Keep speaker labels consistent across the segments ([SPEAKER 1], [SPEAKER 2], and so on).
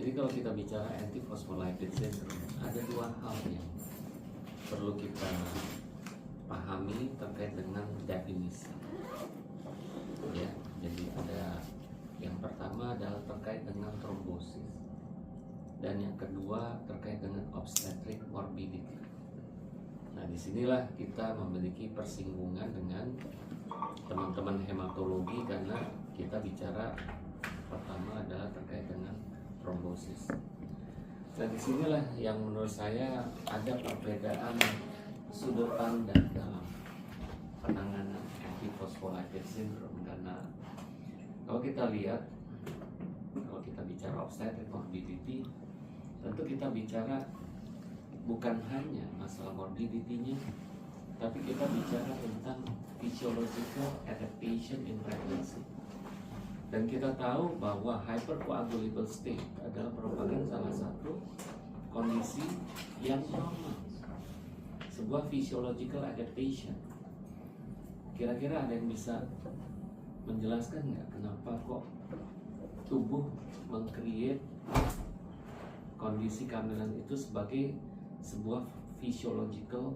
[SPEAKER 1] Jadi kalau kita bicara antiphospholipid syndrome, ada dua hal yang perlu kita pahami terkait dengan definisi. Ya, jadi ada yang pertama adalah terkait dengan trombosis, dan yang kedua terkait dengan obstetric morbidity. Nah, disinilah kita memiliki persinggungan dengan teman-teman hematologi karena kita bicara pertama adalah terkait dengan trombosis. Nah, disinilah yang menurut saya ada perbedaan sudut pandang dalam penanganan antiphospholipid syndrome, karena kalau kita lihat, kalau kita bicara obstetric morbidity, tentu kita bicara bukan hanya masalah morbidity-nya, tapi kita bicara tentang physiological adaptation in pregnancy. Dan kita tahu bahwa hypercoagulable state adalah merupakan salah satu kondisi yang normal, sebuah physiological adaptation. Kira-kira ada yang bisa menjelaskan nggak kenapa kok tubuh meng-create kondisi kehamilan itu sebagai sebuah physiological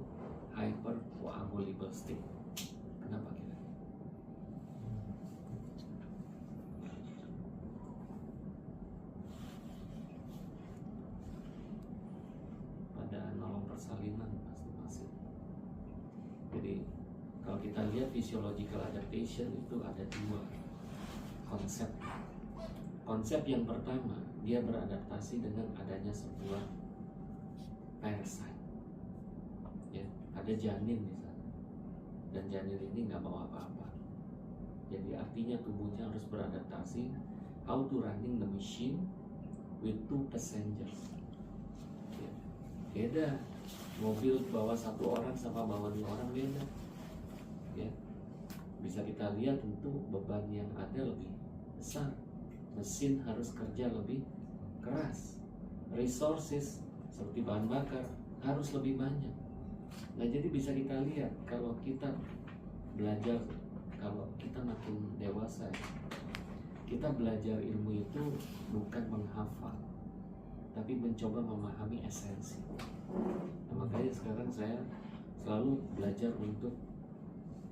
[SPEAKER 1] hypercoagulable state? Kenapa kira? Pada nolong persalinan masing-masing. Jadi kalau kita lihat physiological adaptation itu ada dua konsep. Konsep yang pertama, dia beradaptasi dengan adanya sebuah parasite. Ya, ada janin di sana, dan janin ini nggak bawa apa-apa. Jadi artinya tubuhnya harus beradaptasi how to running the machine with two passengers. Ya, beda, mobil bawa satu orang sama bawa dua orang beda. Ya, bisa kita lihat tentu beban yang ada lebih besar. Mesin harus kerja lebih keras. Resources seperti bahan bakar harus lebih banyak. Nah, jadi bisa kita lihat kalau kita belajar, kalau kita makin dewasa, kita belajar ilmu itu bukan menghafal, tapi mencoba memahami esensi. Nah, makanya sekarang saya selalu belajar untuk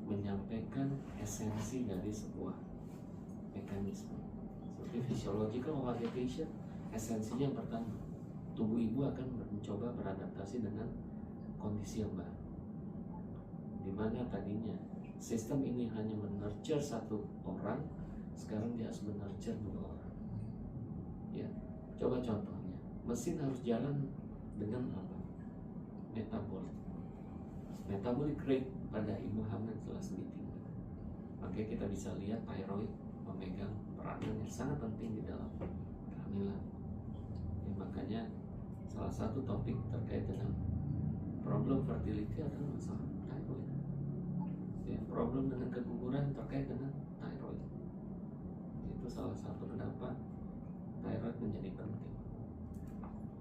[SPEAKER 1] menyampaikan esensi dari sebuah mekanisme. Seperti physiological adaptation, esensinya yang pertama, tubuh ibu akan mencoba beradaptasi dengan kondisi yang baru, dimana tadinya sistem ini hanya menurture satu orang, sekarang dia harus menurture dua orang. Ya, coba contohnya, mesin harus jalan dengan apa? Metabolic rate pada ibu hamil jelas lebih tinggi. Makanya kita bisa lihat thyroid memegang peranan yang sangat penting di dalam kehamilan. Ya, makanya salah satu topik terkait dengan problem fertility adalah masalah thyroid. Ya, problem dengan keguguran terkait dengan thyroid. Itu salah satu kenapa thyroid menjadi penting.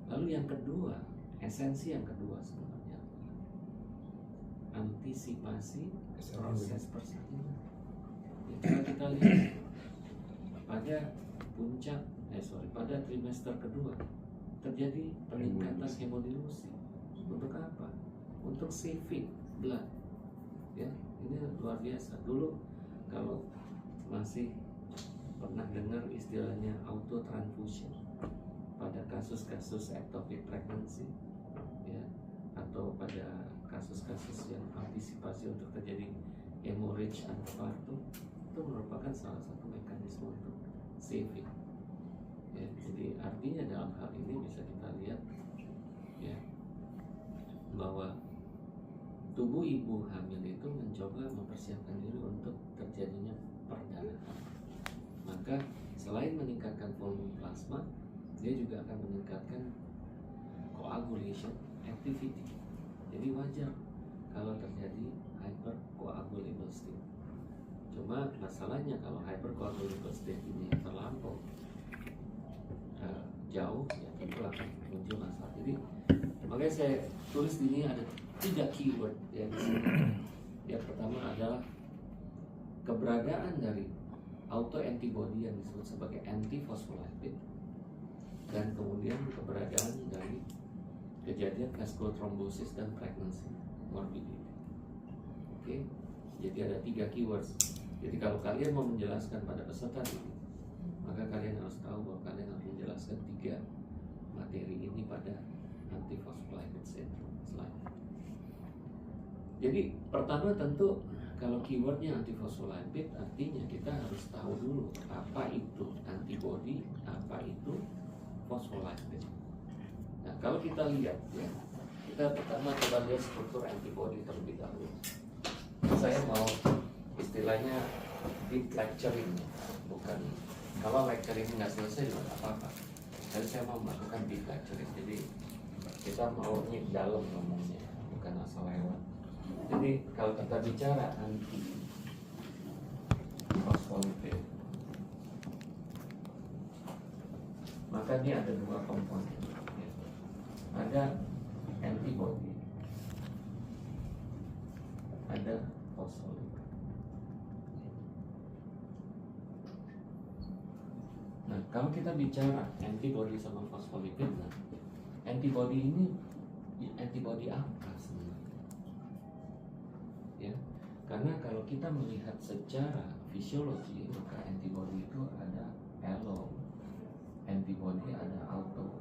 [SPEAKER 1] Lalu yang kedua, esensi yang kedua sebenarnya antisipasi proses persalinan. Ya, kita lihat pada trimester kedua terjadi peningkatan hemodilusi. Untuk apa? Untuk saving blood. Ya, ini luar biasa. Dulu kalau masih pernah dengar istilahnya auto transfusion pada kasus-kasus ectopic pregnancy, ya, atau pada kasus-kasus yang antisipasi untuk terjadi hemorrhage antepartum, itu merupakan salah satu mekanisme untuk saving. Ya, jadi artinya dalam hal ini bisa kita lihat, ya, bahwa tubuh ibu hamil itu mencoba mempersiapkan diri untuk terjadinya perdarahan. Maka selain meningkatkan volume plasma, dia juga akan meningkatkan coagulation activity. Jadi wajar kalau terjadi hypercoagulable state. Cuma masalahnya kalau hypercoagulable state ini terlampau jauh, ya tentu akan muncul masalah. Jadi makanya saya tulis di sini ada 3 keyword ya di sini. Yang pertama adalah keberadaan dari autoantibody yang disebut sebagai antiphospholipid. dan kemudian keberadaan dari kejadian vascular thrombosis dan pregnancy morbidity. Oke, jadi ada 3 keywords. Jadi kalau kalian mau menjelaskan pada peserta ini, maka kalian harus tahu bahwa kalian harus menjelaskan 3 materi ini pada antiphospholipid syndrome. Jadi pertama tentu kalau keywordnya antiphospholipid, artinya kita harus tahu dulu apa itu antibody, apa itu phospholipid. Nah kalau kita lihat ya, kita pertama coba lihat struktur antibody terlebih dahulu. Saya mau istilahnya deep lecturing, bukan kalau lecturing nggak selesai juga nggak apa-apa. Jadi saya mau melakukan deep lecturing, jadi kita mau dalam ngomongnya, bukan asal lewat. Jadi kalau kita bicara antiphospholipid, maka dia ada 2 komponen. Ada antibody, ada phospholipid. Nah, kalau kita bicara antibody sama phospholipid, nah, antibody ini antibody apa sebenarnya? Ya, karena kalau kita melihat secara fisiologi, maka antibody itu ada allo antibody, ada auto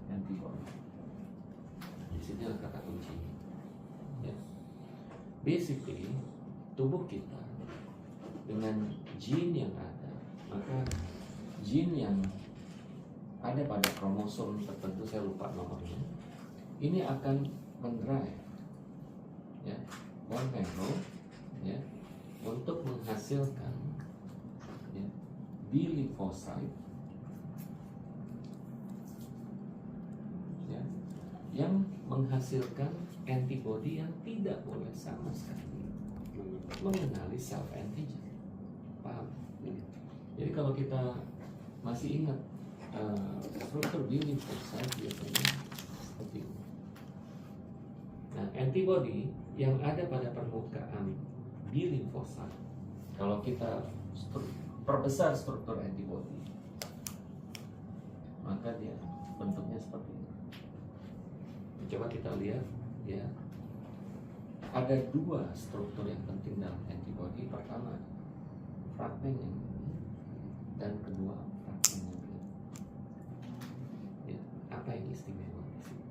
[SPEAKER 1] antibody. Di sini ada kata kunci. Ya. Basically, tubuh kita dengan gene yang ada, maka gene yang ada pada kromosom tertentu, saya lupa nomornya, ini akan mendrive ya bone marrow ya untuk menghasilkan ya, B lymphocyte ya, yang menghasilkan antibody yang tidak boleh sama sekali mengenali self antigen. Paham? Jadi kalau kita masih ingat struktur B lymphocyte biasanya seperti ini. Nah, antibody yang ada pada permukaan B lymphocyte, kalau kita perbesar struktur antibody, maka dia bentuknya seperti ini. Coba kita lihat ya. Ada 2 struktur yang penting dalam antibody. Pertama, fragmen yang ini, dan kedua fragmen yang ini. Ya, apa yang istimewa di sini?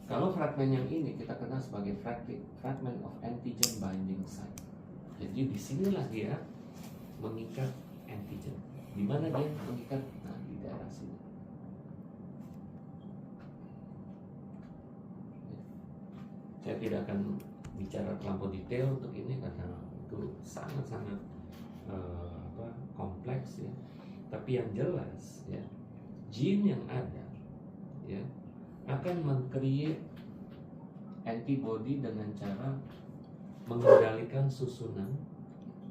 [SPEAKER 1] Kalau fragmen yang ini kita kenal sebagai fragment of antigen binding site. Jadi disinilah dia mengikat antigen. Di mana dia mengikat? Nah, di daerah sini. Ya. Saya tidak akan bicara terlalu detail untuk ini karena itu sangat-sangat kompleks ya. Tapi yang jelas ya, gene yang ada ya akan meng-create antibody dengan cara mengendalikan susunan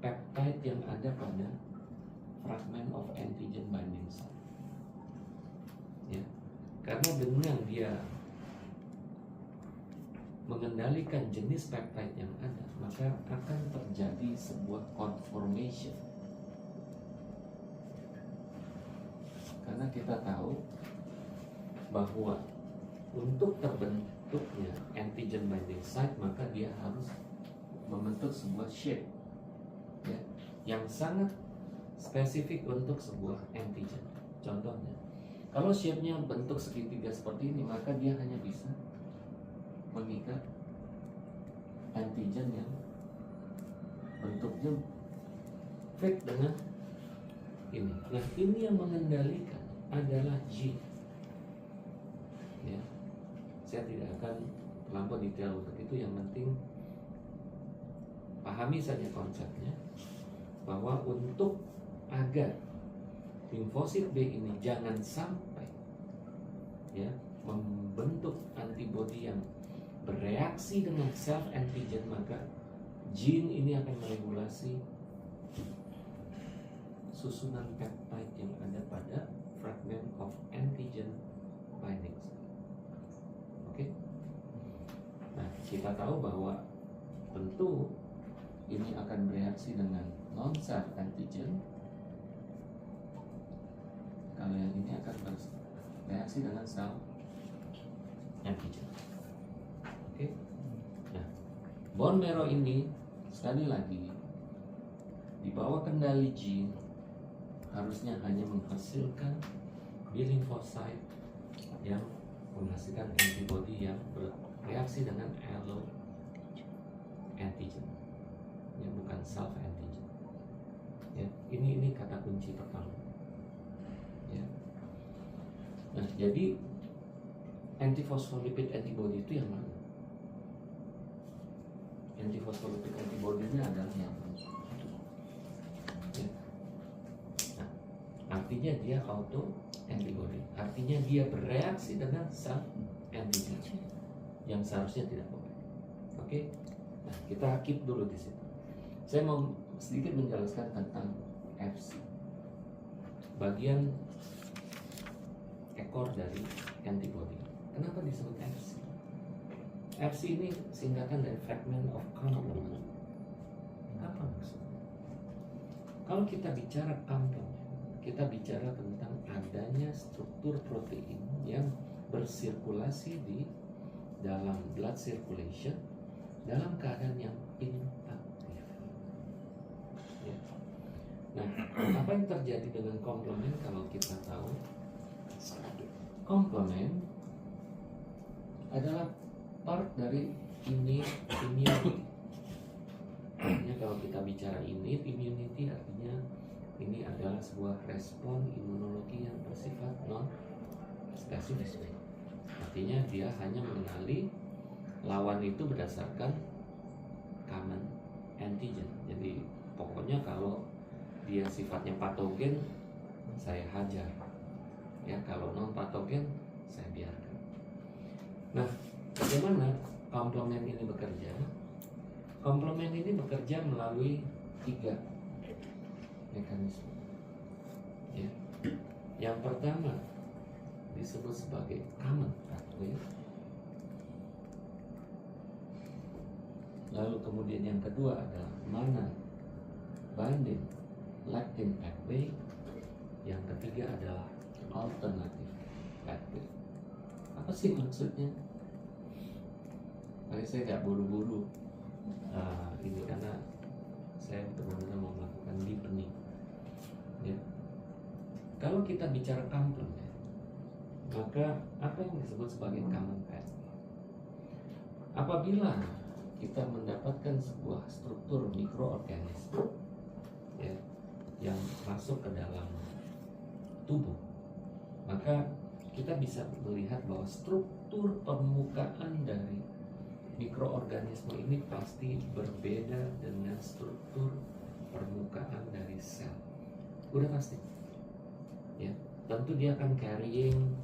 [SPEAKER 1] peptide yang ada pada fragment of antigen binding site. Ya, karena dengan dia mengendalikan jenis peptide yang ada, maka akan terjadi sebuah conformation. Karena kita tahu bahwa untuk terbentuknya antigen binding site, maka dia harus membentuk sebuah shape ya, yang sangat spesifik untuk sebuah antigen. Contohnya, kalau shape-nya bentuk segitiga seperti ini, maka dia hanya bisa mengikat antigen yang bentuknya fit dengan ini. Nah, ini yang mengendalikan adalah gene. Ya, saya tidak akan terlampau detail untuk itu. Yang penting pahami saja konsepnya, bahwa untuk agar limfosit B ini jangan sampai ya membentuk antibodi yang bereaksi dengan self antigen, maka gene ini akan meregulasi susunan peptide yang ada pada fragment of antigen binding. Oke. Nah, kita tahu bahwa tentu ini akan bereaksi dengan non self antigen, kalau yang ini akan reaksi dengan sel antigen. Oke. Nah, bone marrow ini sekali lagi di bawah kendali gene harusnya hanya menghasilkan B lymphocyte yang menghasilkan antibody yang bereaksi dengan allo antigen, yang bukan self antigen. Ya, ini kata kunci pertama. Ya. Nah, jadi antiphospholipid antibody itu yang mana? Antiphospholipid antibody-nya adalah yang mana? Ya. Nah, artinya dia auto antibody, artinya dia bereaksi dengan self antigen yang seharusnya tidak boleh. Oke, nah kita keep dulu di situ. Saya mau sedikit menjelaskan tentang FC, bagian ekor dari antibody. Kenapa disebut FC? FC ini singkatan dari fragment of complement. Apa maksudnya? Kalau kita bicara complement, kita bicara tentang adanya struktur protein yang bersirkulasi di dalam blood circulation dalam keadaan yang inaktif. Ya. Nah, apa yang terjadi dengan komplement kalau kita tahu? Komplement adalah part dari immunity. Artinya kalau kita bicara immunity artinya ini adalah sebuah respon imunologi yang bersifat non-spesifik. Artinya dia hanya mengenali lawan itu berdasarkan common antigen. Jadi pokoknya kalau dia sifatnya patogen, saya hajar. Ya, kalau non patogen, saya biarkan. Nah, bagaimana komplement ini bekerja? Komplement ini bekerja melalui 3 mekanisme. Ya. Yang pertama disebut sebagai common pathway. Lalu kemudian yang kedua adalah mana binding lectin pathway. Yang ketiga adalah alternative pathway. Apa sih maksudnya? Saya nggak buru-buru ini karena saya benar-benar mau melakukan deepening. Ya. Kalau kita bicara complement, maka apa yang disebut sebagai common pathway? Apabila kita mendapatkan sebuah struktur mikroorganisme ya, yang masuk ke dalam tubuh, maka kita bisa melihat bahwa struktur permukaan dari mikroorganisme ini pasti berbeda dengan struktur permukaan dari sel. Udah pasti. Ya, tentu dia akan carrying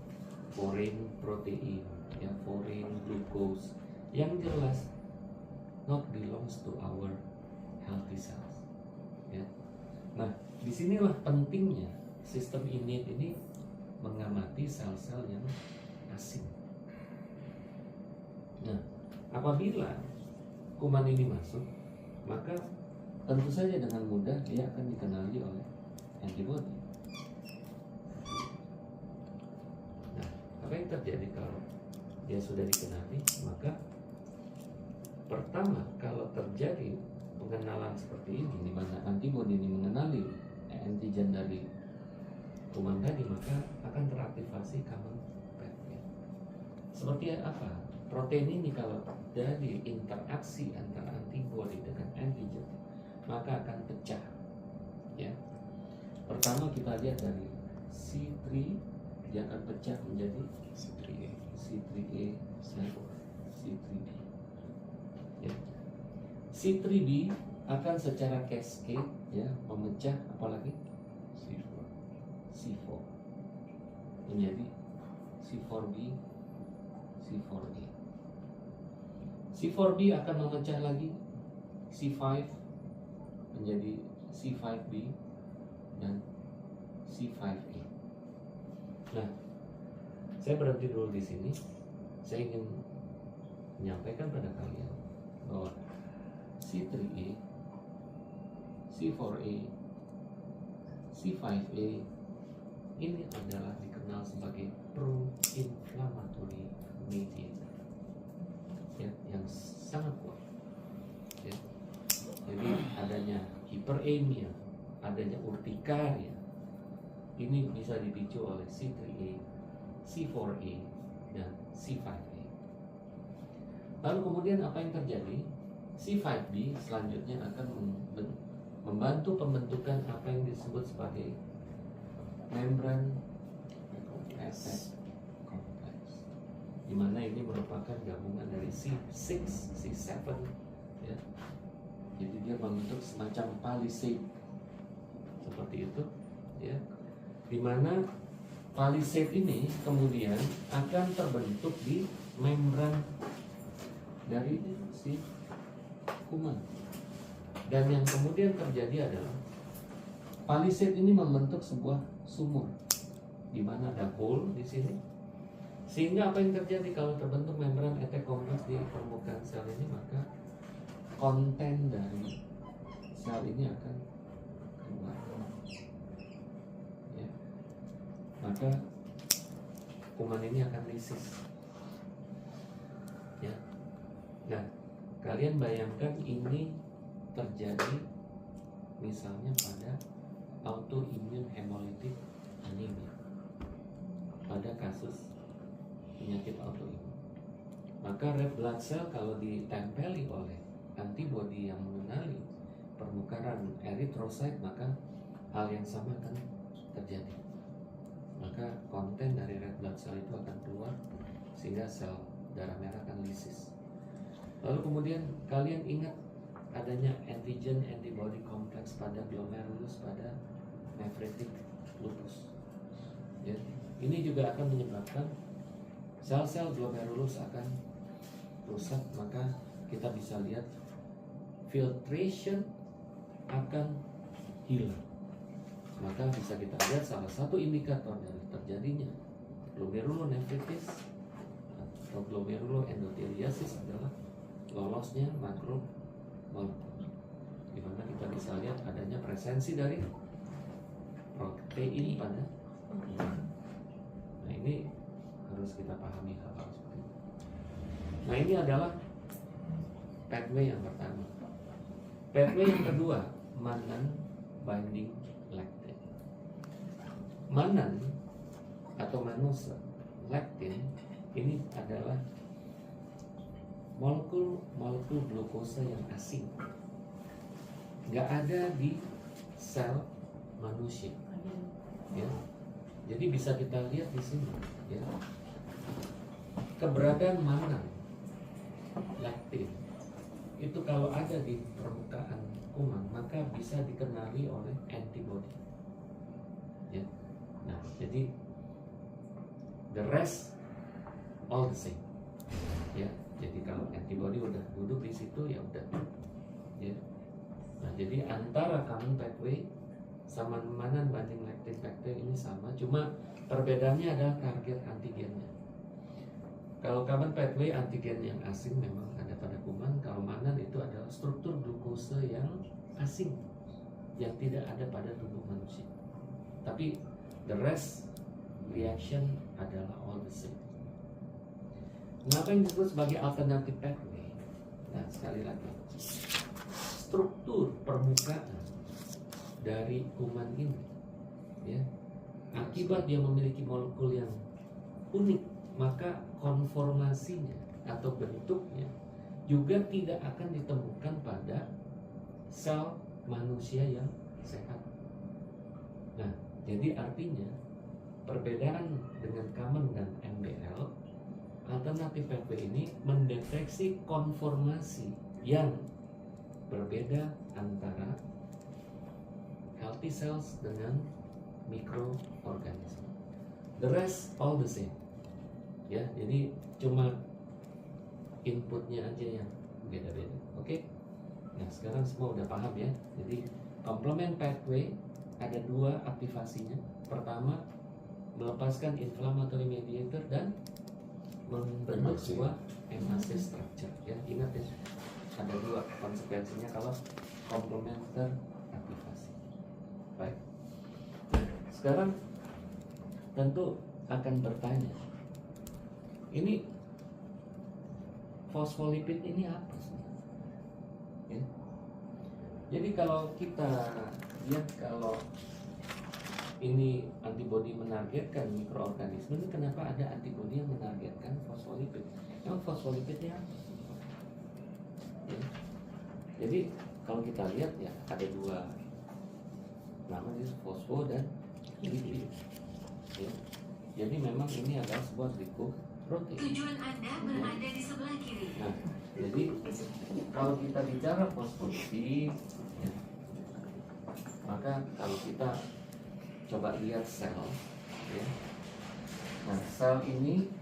[SPEAKER 1] foreign protein, ya, foreign glucose yang jelas not belongs to our healthy cells. Ya. Nah, disinilah pentingnya sistem innate ini mengamati sel-sel yang asing. Nah, apabila kuman ini masuk, maka tentu saja dengan mudah dia akan dikenali oleh antibody. Nah, apa yang terjadi kalau dia sudah dikenali? Maka pertama, kalau terjadi pengenalan seperti ini, di mana antibody ini mengenali antigen dari kuman tadi, maka akan teraktivasi common pathway. Seperti apa? Protein ini kalau terjadi interaksi antara antibody dengan antigen, maka akan pecah. Ya. Pertama kita lihat dari C3, dia akan pecah menjadi C3A, C3B. Ya. C3b akan secara cascade ya memecah apalagi C4 menjadi C4b, C4a. C4b akan memecah lagi C5 menjadi C5b dan C5a. Nah, saya berhenti dulu di sini. Saya ingin menyampaikan pada kalian bahwa C3a, C4a, C5a ini adalah dikenal sebagai sebagai pro-inflammatory mediator, ya, yang sangat kuat. Ya. Jadi adanya hipeремia, adanya urtikaria, ini bisa dipicu oleh C3A, C4A, dan C5A. Lalu kemudian apa yang terjadi? C5b selanjutnya akan membantu pembentukan apa yang disebut sebagai membran effect complex, di mana ini merupakan gabungan dari C6, C7, ya. Jadi dia membentuk semacam palisade seperti itu, ya. Di mana palisade ini kemudian akan terbentuk di membran dari si kuman. Dan yang kemudian terjadi adalah palisade ini membentuk sebuah sumur di mana ada hole di sini. Sehingga apa yang terjadi kalau terbentuk membran attack kompleks di permukaan sel ini, maka konten dari sel ini akan keluar. Ya. Maka kuman ini akan lisis. Ya. Nah, kalian bayangkan ini terjadi misalnya pada autoimmune hemolytic anemia, pada kasus penyakit autoimun. Maka red blood cell kalau ditempeli oleh antibodi yang mengenali permukaan eritrosit, maka hal yang sama akan terjadi. Maka konten dari red blood cell itu akan keluar sehingga sel darah merah akan lisis. Lalu kemudian kalian ingat adanya antigen antibody kompleks pada glomerulus pada nephritic lupus. Ya, ini juga akan menyebabkan sel-sel glomerulus akan rusak, maka kita bisa lihat filtration akan hilang. Maka bisa kita lihat salah satu indikator dari terjadinya glomerulonephritis atau glomeruloendotheliasis adalah lolosnya makromolekul, di mana kita bisa lihat adanya presensi dari protein pada kuman. Nah, ini harus kita pahami hal-hal seperti itu. Nah, ini adalah pathway yang pertama. Pathway yang kedua, Mannan binding lectin. Mannan atau mannose lectin ini adalah molekul glukosa yang asing, nggak ada di sel manusia, ya. Jadi bisa kita lihat di sini, ya, keberadaan Mannan lectin itu kalau ada di permukaan kuman maka bisa dikenali oleh antibody, ya. Nah, jadi the rest all the same, ya. Jadi kalau antibody udah duduk di situ, ya udah, ya. Nah, jadi antara common pathway sama Mannan binding lectin pathway ini sama, cuma perbedaannya adalah target antigennya. Kalau common pathway antigen yang asing memang ada pada kuman, kalau Mannan itu adalah struktur glukosa yang asing yang tidak ada pada tubuh manusia. Tapi the rest reaction adalah all the same. Kenapa yang disebut sebagai alternative pathway? Nah, sekali lagi, struktur permukaan dari kuman ini, ya, akibat dia memiliki molekul yang unik, maka konformasinya atau bentuknya juga tidak akan ditemukan pada sel manusia yang sehat. Nah, jadi artinya perbedaan dengan common dan MBL, alternatif pathway ini mendeteksi konformasi yang berbeda antara healthy cells dengan mikroorganisme. The rest all the same, ya. Jadi cuma inputnya aja yang beda-beda. Oke? Nah, sekarang semua udah paham, ya. Jadi complement pathway ada dua aktivasinya. Pertama, melepaskan inflammatory mediator dan membentuk sebuah MHC structure, ya. Ingat, ya, ada dua konsekuensinya kalau komplementer aktivasi. Baik. Nah, sekarang tentu akan bertanya, ini fosfolipid ini apa sih? Ya. Jadi kalau kita lihat, kalau ini antibodi menargetkan mikroorganisme, ini kenapa ada antibodi yang menargetkan fosfolipid? Emang fosfolipidnya apa? Ya. Jadi kalau kita lihat ya, ada dua nama, fosfo dan lipid. Ya. Jadi memang ini adalah sebuah glicoprotein.
[SPEAKER 2] Tujuan Anda berada di sebelah kiri.
[SPEAKER 1] Nah, jadi kalau kita bicara fosfolipid, ya, maka kalau kita coba lihat sel, ya. Nah, sel ini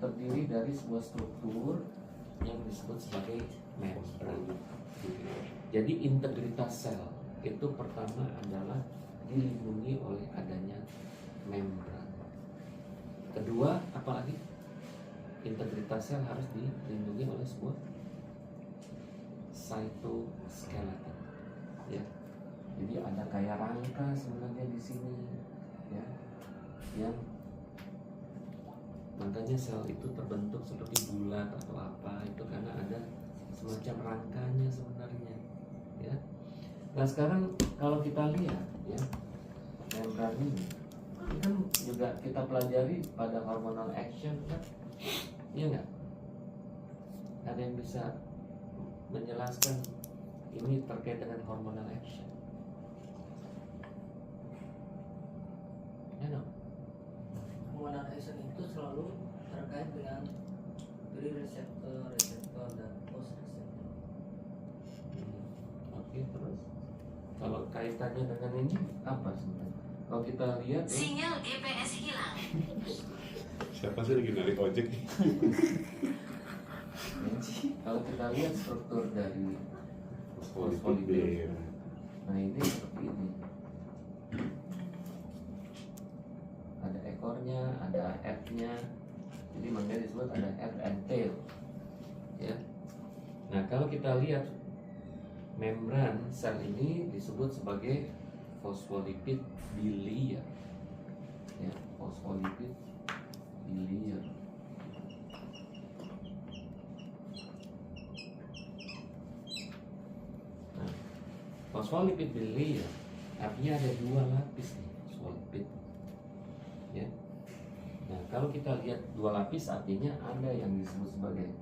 [SPEAKER 1] terdiri dari sebuah struktur yang disebut sebagai membran. Jadi integritas sel itu pertama adalah dilindungi oleh adanya membran. Kedua, apalagi integritas sel harus dilindungi oleh sebuah cytoskeleton. Ya. Jadi ada kayak rangka sebenarnya di sini, ya, yang makanya sel itu terbentuk seperti bulat atau apa, itu karena ada semacam rangkanya sebenarnya, ya. Nah sekarang kalau kita lihat, ya, membran ini kan juga kita pelajari pada hormonal action, kan? Iya nggak? Ada yang bisa menjelaskan ini terkait dengan hormonal action? Ya, no?
[SPEAKER 3] Hormonal action itu selalu terkait dengan pre-reseptor, reseptor, dan post-reseptor.
[SPEAKER 1] Oke, terus kalau kaitannya dengan ini apa sebenarnya? Kalau kita lihat, ya,
[SPEAKER 2] Sinyal GPS hilang.
[SPEAKER 4] Siapa sih lagi narik ojek nih?
[SPEAKER 1] kalau kita lihat struktur dari
[SPEAKER 4] Fosfolipid.
[SPEAKER 1] fosfolipid, nah ini seperti ini. Ada ekornya, ada head-nya. Jadi makanya disebut ada head and tail. Ya. Nah kalau kita lihat membran sel ini disebut sebagai fosfolipid bilayer. Ya, fosfolipid bilayer. Nah, fosfolipid bilayer artinya ada dua lapis nih fosfolipid. Ya. Nah, kalau kita lihat dua lapis artinya ada yang disebut sebagai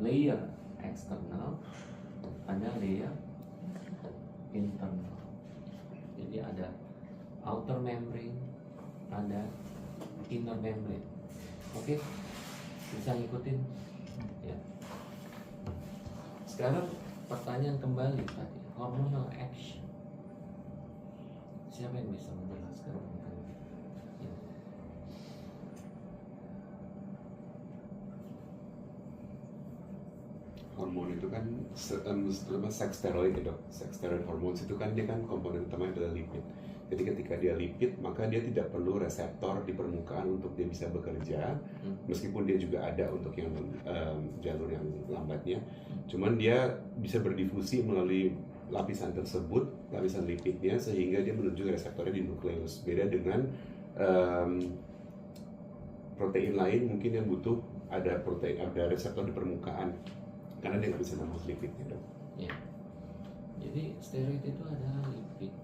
[SPEAKER 1] layer eksternal, ada layer internal. Jadi ada outer membrane, ada inner membrane. Oke, bisa ngikutin? Ya. Sekarang pertanyaan kembali tadi, hormonal action. Siapa yang bisa menjelaskan tentang ini?
[SPEAKER 4] Hormon itu kan sex steroid ya dok. Sex steroid hormon itu kan dia kan komponen utama adalah lipid. Jadi ketika dia lipid maka dia tidak perlu reseptor di permukaan untuk dia bisa bekerja, meskipun dia juga ada untuk yang jalur yang lambatnya. Cuman dia bisa berdifusi melalui lapisan tersebut, lapisan lipidnya, sehingga dia menuju reseptornya di nukleus. Beda dengan protein lain mungkin yang butuh ada reseptor di permukaan, karena dia nggak bisa nembus lipidnya dok.
[SPEAKER 1] Ya. Jadi steroid itu adalah lipid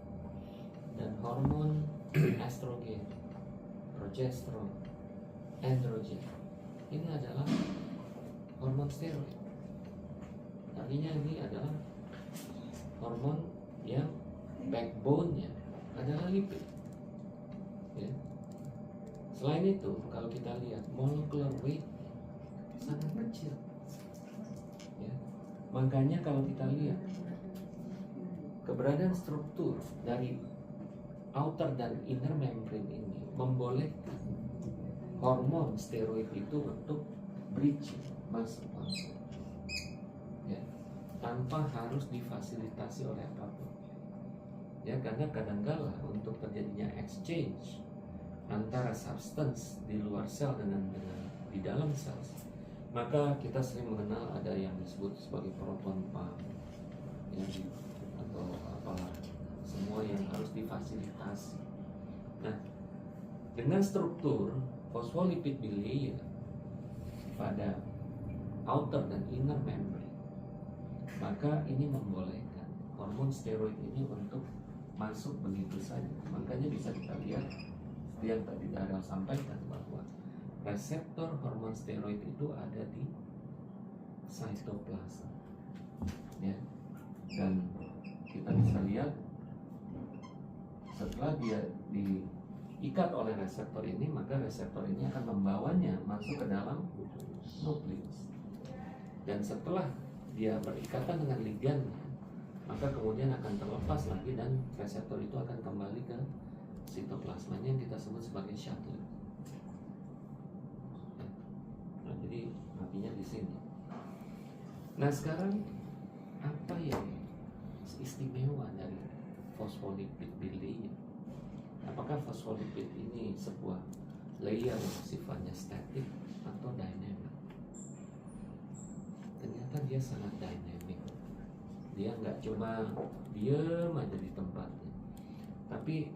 [SPEAKER 1] dan hormon estrogen, progesteron, androgen. Ini adalah hormon steroid. Artinya ini adalah hormon yang backbone-nya adalah lipid. Ya. Selain itu, kalau kita lihat molecular weight sangat kecil. Ya. Makanya kalau kita lihat keberadaan struktur dari outer dan inner membrane ini membolehkan hormon steroid itu untuk bridging, masuk, ya, tanpa harus difasilitasi oleh apapun. Ya, karena kadangkala untuk terjadinya exchange antara substance di luar sel dengan di dalam sel, maka kita sering mengenal ada yang disebut sebagai proton pump, ya, atau apalah, semua yang harus difasilitasi. Nah, Dengan struktur phospholipid bilayer pada outer dan inner membrane, maka ini membolehkan hormon steroid ini untuk masuk begitu saja. Makanya bisa kita lihat seperti yang tadi Daryl sampaikan bahwa reseptor hormon steroid itu ada di cytoplasma, ya. Dan kita bisa lihat setelah dia diikat oleh reseptor ini, maka reseptor ini akan membawanya masuk ke dalam nukleus. Dan setelah dia berikatan dengan ligannya, maka kemudian akan terlepas lagi dan reseptor itu akan kembali ke sitoplasmanya yang kita sebut sebagai shuttle. Nah, jadi artinya di sini. Nah, sekarang apa yang istimewa dari phospholipid bilayer? Apakah phospholipid ini sebuah layer yang sifatnya statik atau dynamic? Ternyata dia sangat dynamic. Dia nggak cuma diam aja di tempatnya, tapi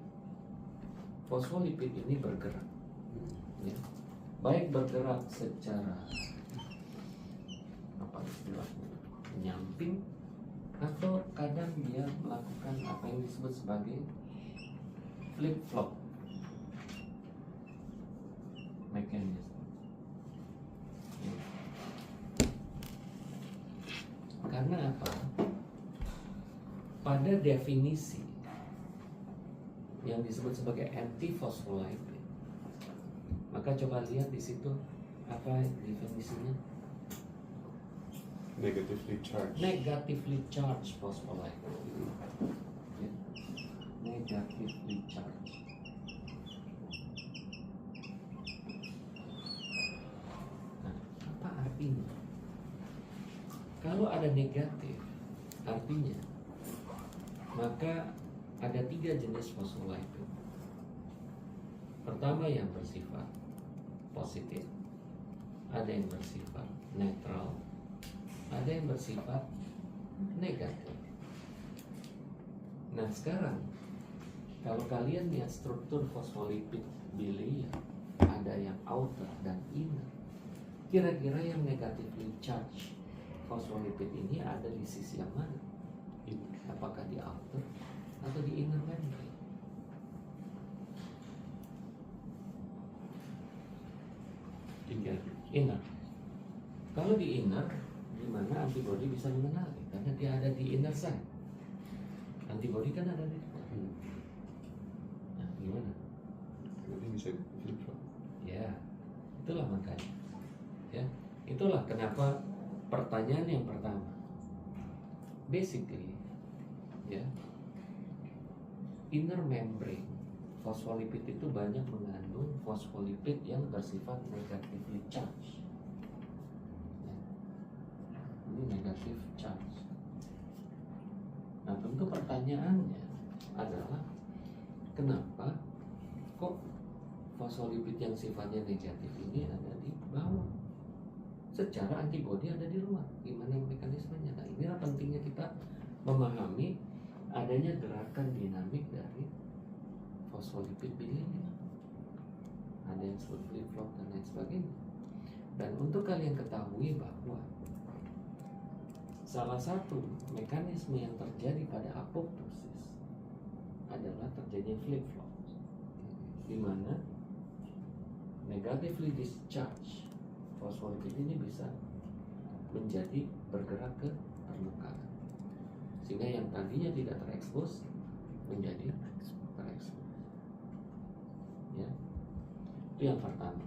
[SPEAKER 1] phospholipid ini bergerak, ya. Baik bergerak secara apa istilahnya menyamping, atau kadang dia melakukan apa yang disebut sebagai flip flop mekanisme. Ya. Karena apa? Pada definisi yang disebut sebagai antiphospholipid, maka coba lihat di situ apa definisinya?
[SPEAKER 4] Negatively charged.
[SPEAKER 1] Negatively charged phospholipid. Ya. Negatively charged. Nah, apa artinya? Kalau ada negatif, artinya maka ada 3 jenis phospholipid. Pertama yang bersifat positif, ada yang bersifat netral, ada yang bersifat negatif. Nah, sekarang kalau kalian lihat struktur phospholipid bilayer, ada yang outer dan inner. Kira-kira yang negatively charged phospholipid ini ada di sisi yang mana? Apakah di outer atau di inner membrane? Inner. Kalau di inner, di mana antibody bisa mengenali? Karena dia ada di inner side. Antibody kan ada di luar. Nah, gimana?
[SPEAKER 4] Jadi bisa flip flop.
[SPEAKER 1] Ya, itulah makanya. Ya, itulah kenapa pertanyaan yang pertama. Basically, ya, inner membrane phospholipid itu banyak mengandung phospholipid yang bersifat negatively charged. Ya. Ini negative charge. Nah, tentu pertanyaannya adalah kenapa kok fosfolipid yang sifatnya negatif ini ada di bawah, secara antibodi ada di luar? Gimana mekanismenya? Nah, inilah pentingnya kita memahami adanya gerakan dinamik dari fosfolipid bilayer. Ada yang disebut flip flop dan lain sebagainya. Dan untuk kalian ketahui bahwa salah satu mekanisme yang terjadi pada apoptosis adalah terjadinya flip flop, di mana negatively discharged fosfolipid ini bisa menjadi bergerak ke permukaan, sehingga yang tadinya tidak terekspos menjadi terekspos. Ya, itu yang pertama.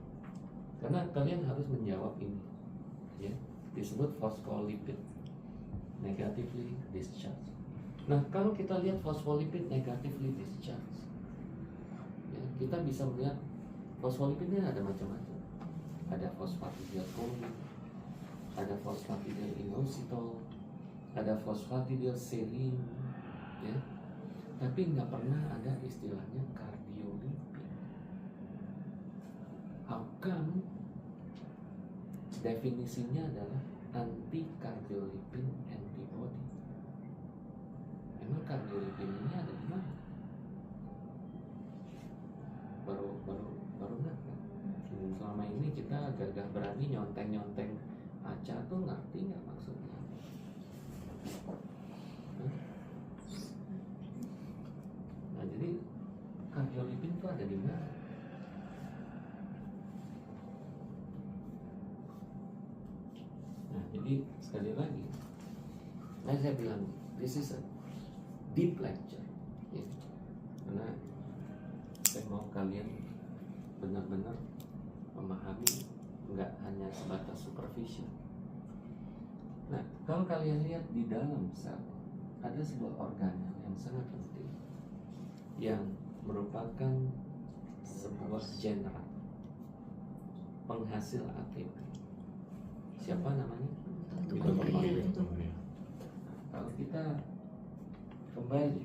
[SPEAKER 1] Karena kalian harus menjawab ini, ya, disebut phospholipid negatively discharged. Nah, kalau kita lihat phospholipid negatively discharged, ya, kita bisa melihat fosfolipidnya ada macam-macam. Ada phosphatidylcholine, ada phosphatidylinositol, ada phosphatidylserine, ya. Tapi nggak pernah ada istilahnya cardiolipin. How come? Definisinya adalah anti-cardiolipin antibody. Emang cardiolipin ini ada di mana? Baru gagah berani nyonteng aca tuh ngerti nggak maksudnya? Nah jadi kardiolipin itu ada di mana? Nah jadi sekali lagi, nah saya bilang this is a deep lecture, ya. Karena saya mau kalian benar-benar memahami, nggak hanya sebatas superficial. Nah, kalau kalian lihat di dalam sel ada sebuah organel yang sangat penting, yang merupakan sebuah genera penghasil ATP. Siapa namanya?
[SPEAKER 4] Mitokondria.
[SPEAKER 1] Kalau kita kembali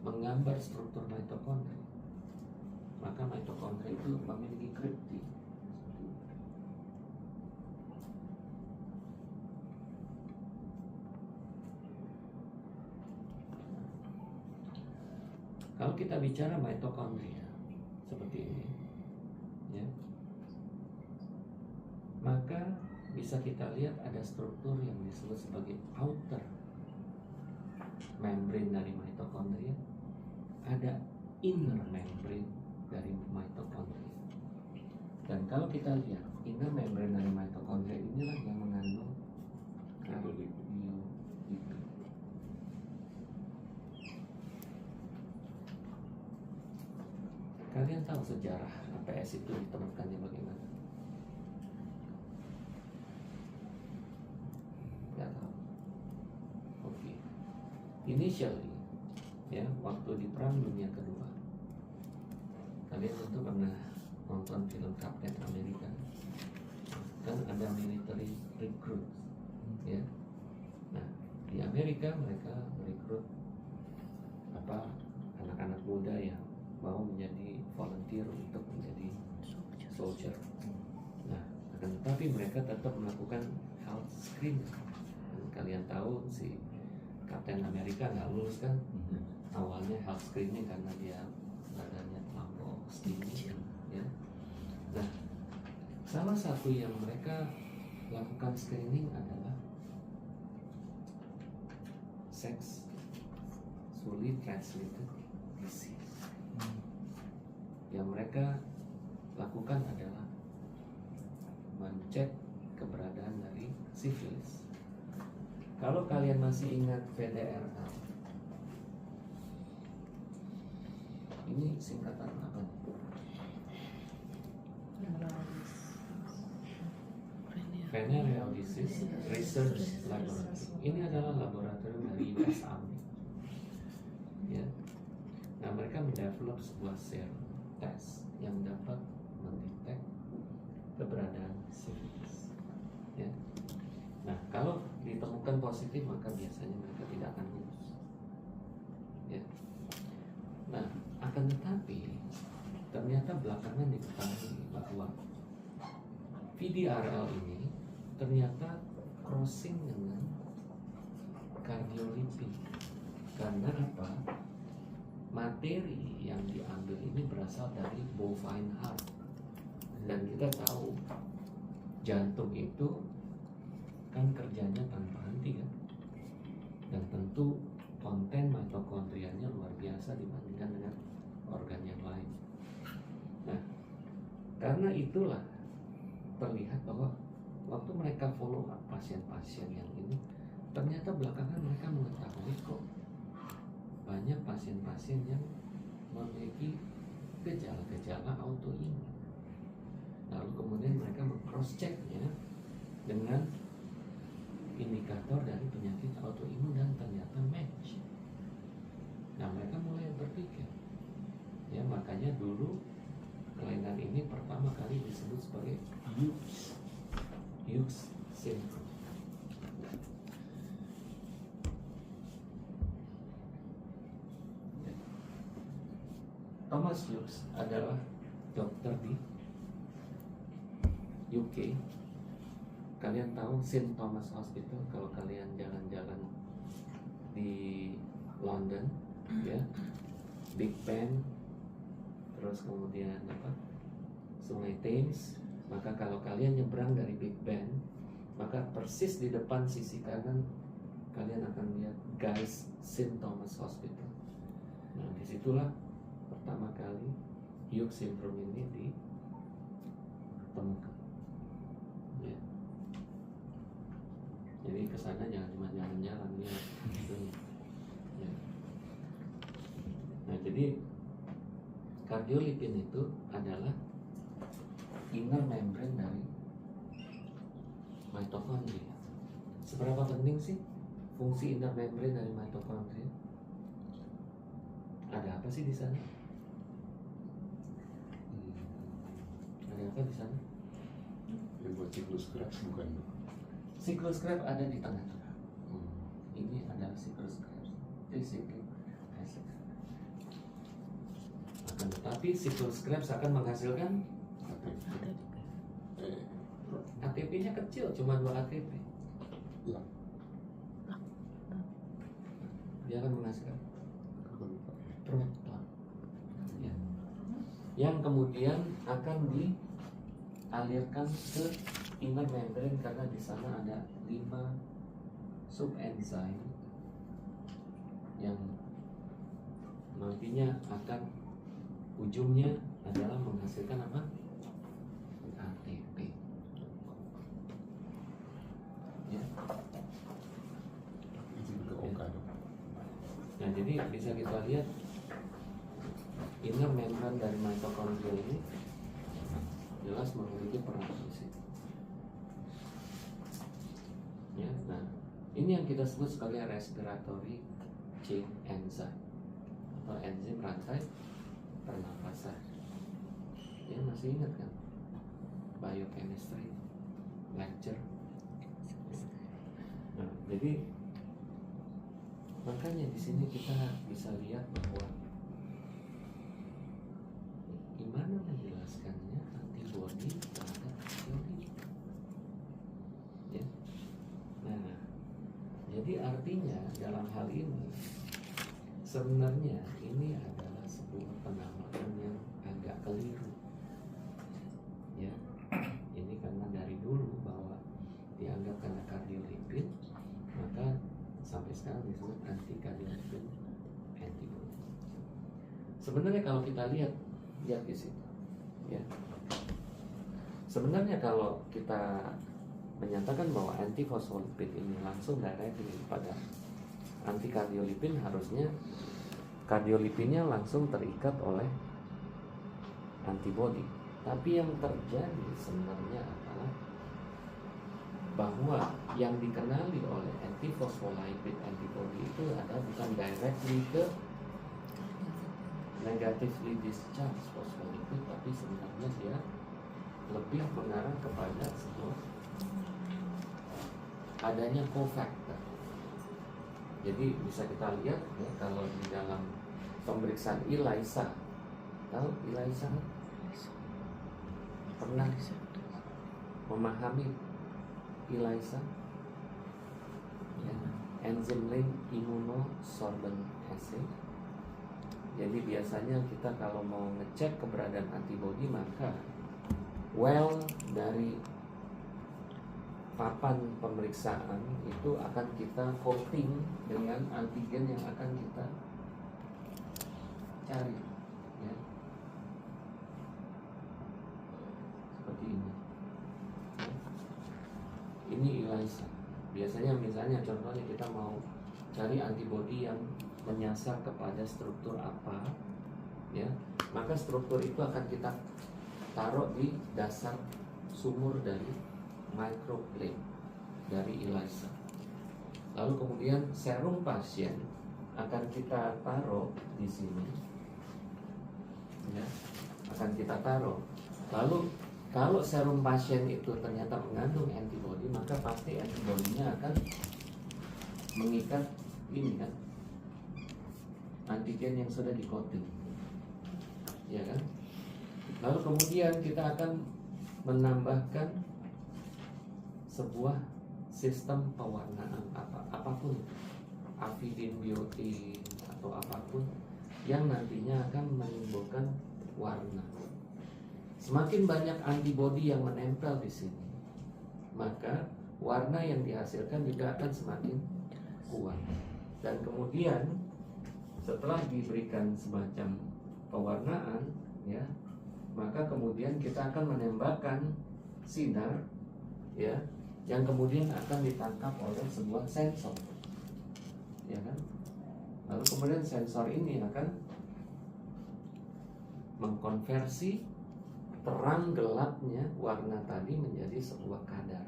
[SPEAKER 1] menggambar struktur mitokondria, maka mitokondria itu memiliki kripti. Kalau kita bicara mitokondria seperti ini, ya, maka bisa kita lihat ada struktur yang disebut sebagai outer membrane dari mitokondria, ada inner membrane dari mitokondria. Dan kalau kita lihat inner membrane dari mitokondria inilah yang mengandung kardiolipin. Kalian tahu sejarah APS itu ditemukannya bagaimana? Nggak tahu. Oke. Initially, ya, waktu di Perang Dunia Kedua, kalian tentu pernah nonton film Kapten Amerika. Kan ada military recruit, ya. Nah, di Amerika mereka merekrut anak-anak muda yang mau menjadi volunteer untuk menjadi soldier. Nah, akan tetapi mereka tetap melakukan health screening. Dan kalian tahu si Kapten Amerika nggak lulus kan? Awalnya health screening karena dia badannya terlampau tinggi, ya. Nah, salah satu yang mereka lakukan screening adalah sexually transmitted disease. Yang mereka lakukan adalah mencek keberadaan dari sifilis. Kalau kalian masih ingat VDRL, ini singkatan apa? Venereal Disease Research Laboratory. Ini adalah laboratorium dari US Army. Ya. Nah, mereka mendevelop sebuah serum tes yang dapat mendetek keberadaan sifilis. Ya. Nah, kalau ditemukan positif maka biasanya mereka tidak akan lulus. Ya. Nah, akan tetapi ternyata belakangan diketahui bahwa VDRL ini ternyata crossing dengan kardiolipin. Karena apa? Materi yang diambil ini berasal dari bovine heart. Dan kita tahu jantung itu kan kerjanya tanpa henti kan. Dan tentu konten mitokondrianya luar biasa dibandingkan dengan organ yang lain. Nah, karena itulah terlihat bahwa waktu mereka follow up pasien-pasien yang ini, ternyata belakangan mereka mengetahui kok banyak pasien-pasien yang memiliki gejala-gejala autoimun. Lalu kemudian mereka meng-cross checknya dengan indikator dari penyakit autoimun dan ternyata match. Nah, mereka mulai berpikir, ya, makanya dulu kelainan ini pertama kali disebut sebagai Hughes syndrome. Thomas Hughes adalah dokter di UK. Kalian tahu St. Thomas Hospital kalau kalian jalan-jalan di London, ya, Big Ben, terus kemudian Sungai Thames, Maka kalau kalian nyebrang dari Big Ben, maka persis di depan sisi kanan kalian akan lihat Guy's St. Thomas Hospital. Nah, disitulah pertama kali Hughes syndrome ini ditemukan. Ya. Jadi kesana jangan cuma jalan-jalan ya. Ya. Nah, jadi kardiolipin itu adalah inner membrane dari mitokondria. Seberapa penting sih fungsi inner membrane dari mitokondria? Ada apa sih di sana? Ada apa di sana?
[SPEAKER 4] Yang buat siklus Krebs bukan?
[SPEAKER 1] Siklus Krebs ada di tengah-tengah. Ini adalah siklus Krebs. Ini siklus acid. Akan tetapi siklus Krebs akan menghasilkan ATP-nya kecil, cuma 2 ATP.
[SPEAKER 4] Ya.
[SPEAKER 1] Dia akan menghasilkan proton, ya, yang kemudian akan dialirkan ke inner membrane karena di sana ada 5 subenzim yang nantinya akan ujungnya adalah menghasilkan apa? ATP. Ya. Nah, jadi bisa kita lihat inner membrane dari mitokondria ini jelas memiliki peran di situ. Ya, nah ini yang kita sebut sebagai respiratory chain enzyme atau enzim rantai pernapasan. Ya, masih ingat kan? Biochemistry lecture. Nah, jadi makanya di sini kita bisa lihat bahwa gimana menjelaskannya antibodi terhadap kardiolipin. Ya. Nah, jadi artinya dalam hal ini sebenarnya ini adalah sebuah penamaan yang agak keliru. Ya, ini karena dari dulu bahwa dianggap karena kardiolipin, maka sampai sekarang disebut anti kardiolipin antibody. Sebenarnya kalau kita lihat di situ, ya. Sebenarnya kalau kita menyatakan bahwa antifosfolipid ini langsung directly pada anti kardiolipin, harusnya kardiolipinnya langsung terikat oleh antibody. Tapi yang terjadi sebenarnya adalah bahwa yang dikenali oleh antiphospholipid antibody itu adalah bukan directly ke negatively discharged phospholipid, tapi sebenarnya dia lebih mengarah kepada sebuah adanya cofactor. Jadi bisa kita lihat ya, kalau di dalam pemeriksaan ELISA, tahu ELISA? Pernah memahami ELISA? Ya, enzyme link immunosorbent assay. Jadi biasanya kita kalau mau ngecek keberadaan antibodi, maka well dari papan pemeriksaan itu akan kita coating dengan antigen yang akan kita cari, ya. Seperti ini. Ini ELISA. Biasanya misalnya contohnya kita mau cari antibodi yang menyasar kepada struktur apa, ya, maka struktur itu akan kita taruh di dasar sumur dari microplane dari ELISA. Lalu kemudian serum pasien akan kita taruh di sini, ya, akan kita taruh. Lalu kalau serum pasien itu ternyata mengandung antibodi, maka pasti antibodinya akan mengikat ini kan, antigen yang sudah di-coating, ya kan? Lalu kemudian kita akan menambahkan sebuah sistem pewarnaan apapun, avidin biotin atau apapun yang nantinya akan menimbulkan warna. Semakin banyak antibodi yang menempel di sini, maka warna yang dihasilkan juga akan semakin kuat. Dan kemudian setelah diberikan semacam pewarnaan, ya, maka kemudian kita akan menembakkan sinar, ya, yang kemudian akan ditangkap oleh sebuah sensor, ya kan? Lalu kemudian sensor ini akan mengkonversi terang gelapnya warna tadi menjadi sebuah kadar.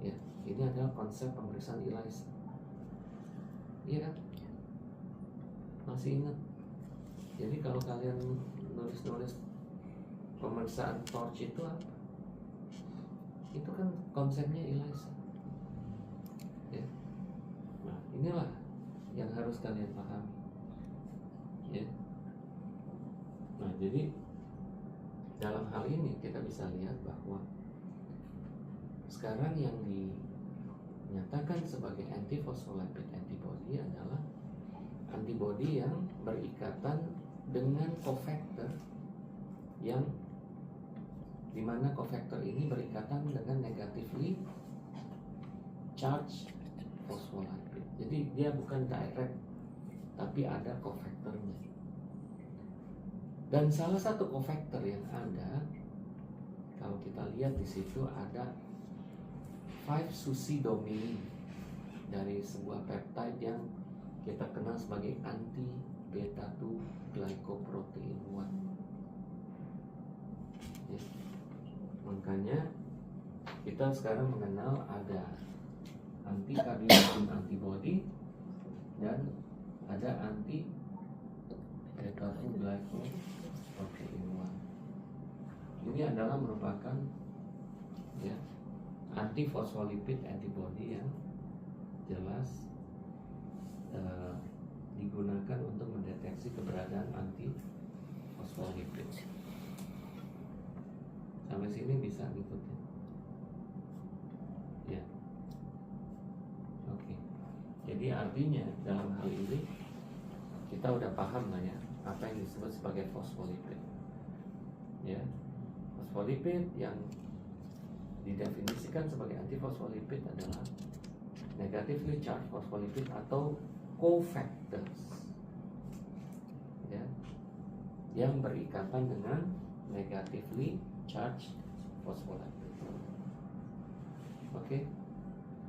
[SPEAKER 1] Ya, ini adalah konsep pemeriksaan ELISA. Iya kan? Masih ingat? Jadi kalau kalian nulis-nulis pemeriksaan torch itu apa? Itu kan konsepnya ELISA. Ya. Nah, inilah yang harus kalian pahami. Ya. Nah, jadi dalam hal ini kita bisa lihat bahwa sekarang yang dinyatakan sebagai anti-phospholipid antibody adalah antibody yang berikatan dengan cofactor, yang dimana cofactor ini berikatan dengan negatively charged phospholipid. Jadi dia bukan direct, tapi ada cofactornya. Dan salah satu cofactor yang ada, kalau kita lihat di situ ada 5-succidomain dari sebuah peptide yang kita kenal sebagai anti beta 2 glycoprotein 1. Ya. Makanya kita sekarang mengenal ada anti cardiospin antibody dan ada anti beta 2 glycoprotein 1. Ini adalah merupakan, ya, anti-phospholipid antibody yang jelas digunakan untuk mendeteksi keberadaan anti-phospholipid. Sampai sini bisa ngikutin? Ya. Oke. Jadi artinya dalam hal ini kita udah paham lah ya apa yang disebut sebagai phospholipid. Ya. Phospholipid yang didefinisikan sebagai antiphospholipid adalah negatively charged phospholipid atau cofactors, ya, yang berikatan dengan negatively charged phospholipid. Oke.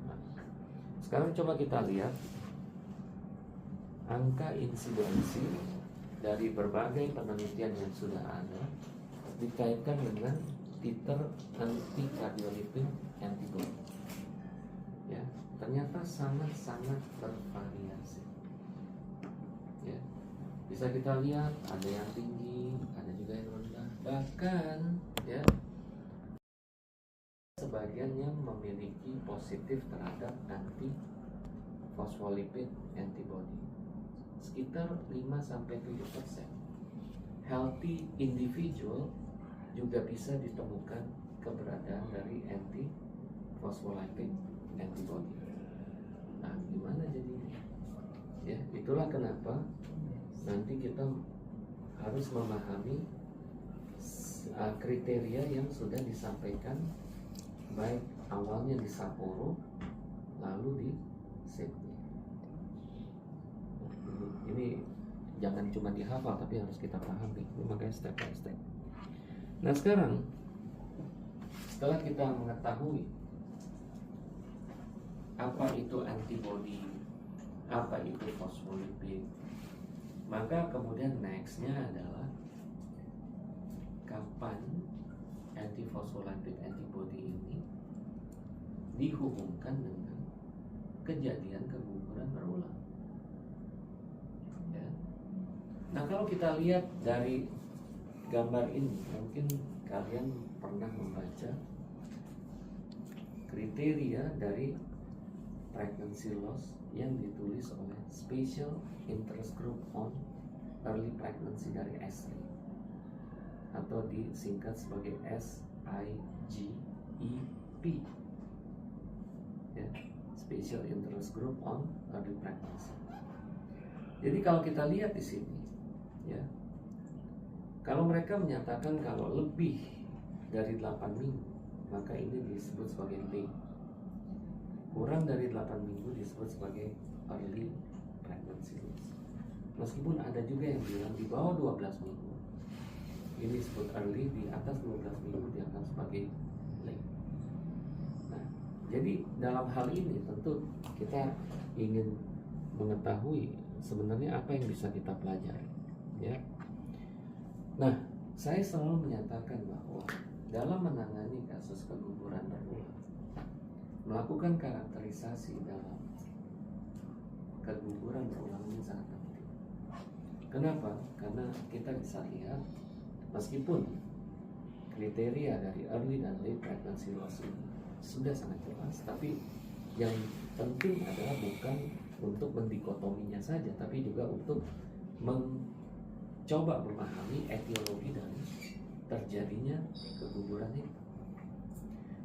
[SPEAKER 1] Nah, sekarang coba kita lihat angka insidensi dari berbagai penelitian yang sudah ada dikaitkan dengan titer anti-cardiolipin antibody. Ya, ternyata sangat-sangat bervariasi. Ya, bisa kita lihat ada yang tinggi, ada juga yang rendah. Bahkan, ya, sebagian yang memiliki positif terhadap anti-phospholipid antibody, sekitar 5-7%. Healthy individual juga bisa ditemukan keberadaan dari anti-phospholipid antibody. Nah, gimana jadinya? Ya, itulah kenapa nanti kita harus memahami kriteria yang sudah disampaikan baik awalnya di Sapporo lalu di Sydney. Ini jangan cuma dihafal tapi harus kita pahami. Makanya step by step. Nah, sekarang setelah kita mengetahui apa itu antibody, apa itu phospholipid, maka kemudian nextnya adalah kapan antiphospholipid antibody ini dihubungkan dengan kejadian keguguran berulang. Ya. Nah, kalau kita lihat dari gambar ini, mungkin kalian pernah membaca kriteria dari pregnancy loss yang ditulis oleh Special Interest Group on Early Pregnancy dari ESRI, atau disingkat sebagai SIGEP, ya, Special Interest Group on Early Pregnancy. Jadi kalau kita lihat di sini, ya, Kalau mereka menyatakan kalau lebih dari 8 minggu, maka ini disebut sebagai late. Kurang dari 8 minggu disebut sebagai early pregnancy loss. Meskipun ada juga yang bilang di bawah 12 minggu, ini disebut early, di atas 12 minggu dianggap sebagai late. Nah, jadi dalam hal ini tentu kita ingin mengetahui sebenarnya apa yang bisa kita pelajari, ya. Nah, saya selalu menyatakan bahwa dalam menangani kasus keguguran berulang, melakukan karakterisasi dalam keguguran berulang ini sangat penting. Kenapa? Karena kita bisa lihat meskipun kriteria dari early dan late pregnancy loss ini sudah sangat jelas, tapi yang penting adalah bukan untuk mendikotominya saja, tapi juga untuk mencoba memahami etiologi dari terjadinya keguguran ini.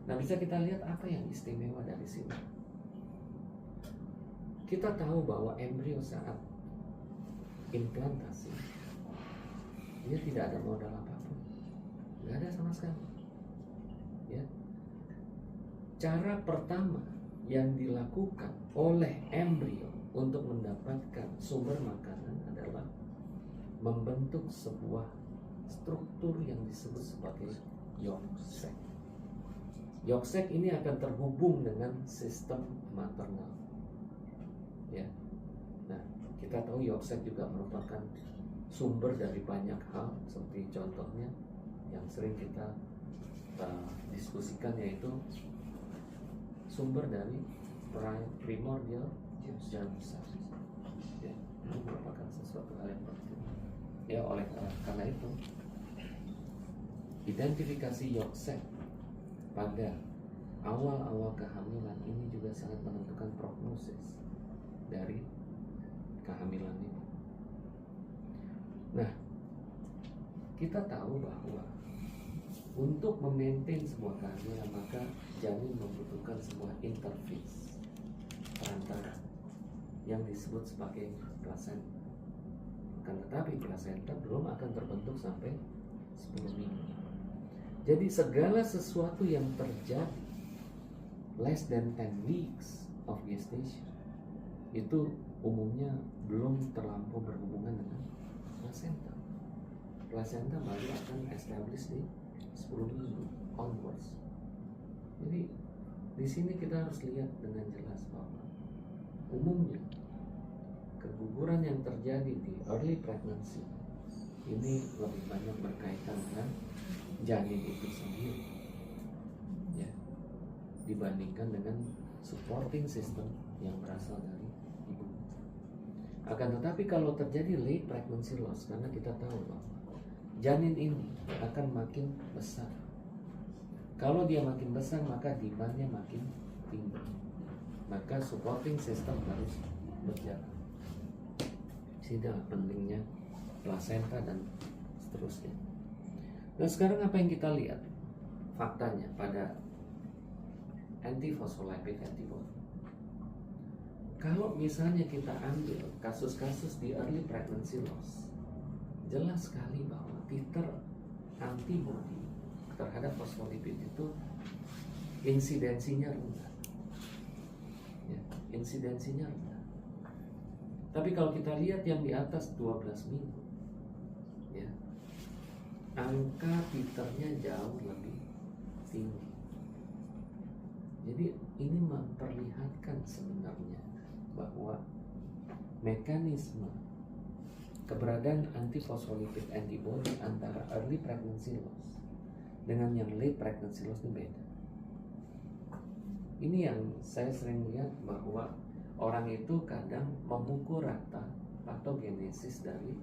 [SPEAKER 1] Nah, bisa kita lihat apa yang istimewa dari sini. Kita tahu bahwa embrio saat implantasi dia tidak ada modal apapun, nggak ada sama sekali. Ya, cara pertama yang dilakukan oleh embrio untuk mendapatkan sumber makanan adalah membentuk sebuah struktur yang disebut sebagai yolk sac. Yolk sac ini akan terhubung dengan sistem maternal. Ya. Nah, kita tahu yolk sac juga merupakan sumber dari banyak hal, seperti contohnya yang sering kita diskusikan, yaitu sumber dari primordial germ cells. Ya, ini merupakan sesuatu hal yang penting. Ya, oleh karena itu identifikasi yolk sac pada awal-awal kehamilan ini juga sangat menentukan prognosis dari kehamilan ini. Nah, kita tahu bahwa untuk memaintain sebuah kehamilan maka janin membutuhkan sebuah interface perantara yang disebut sebagai plasenta. Akan tetapi plasenta belum akan terbentuk sampai 10 minggu. Jadi segala sesuatu yang terjadi less than 10 weeks of gestation itu umumnya belum terlampau berhubungan dengan plasenta. Plasenta baru akan establish di 10 minggu onwards. Jadi di sini kita harus lihat dengan jelas bahwa umumnya keguguran yang terjadi di early pregnancy ini lebih banyak berkaitan dengan janin itu sendiri, ya, dibandingkan dengan supporting system yang berasal dari ibu. Akan tetapi kalau terjadi late pregnancy loss, karena kita tahu bahwa janin ini akan makin besar. Kalau dia makin besar maka demandnya makin tinggi, maka supporting system harus berjalan. Inilah pentingnya plasenta dan seterusnya. Nah, sekarang apa yang kita lihat faktanya pada antiphospholipid antibody? Kalau misalnya kita ambil kasus-kasus di early pregnancy loss, jelas sekali bahwa titer antibody terhadap fosfolipid itu insidensinya rendah, ya, insidensinya rendah. Tapi kalau kita lihat yang di atas 12 minggu, ya, angka titernya jauh lebih tinggi. Jadi ini memperlihatkan sebenarnya bahwa mekanisme keberadaan antiphospholipid antibody antara early pregnancy loss dengan yang late pregnancy loss itu beda. Ini yang saya sering lihat bahwa orang itu kadang memukul rata patogenesis dari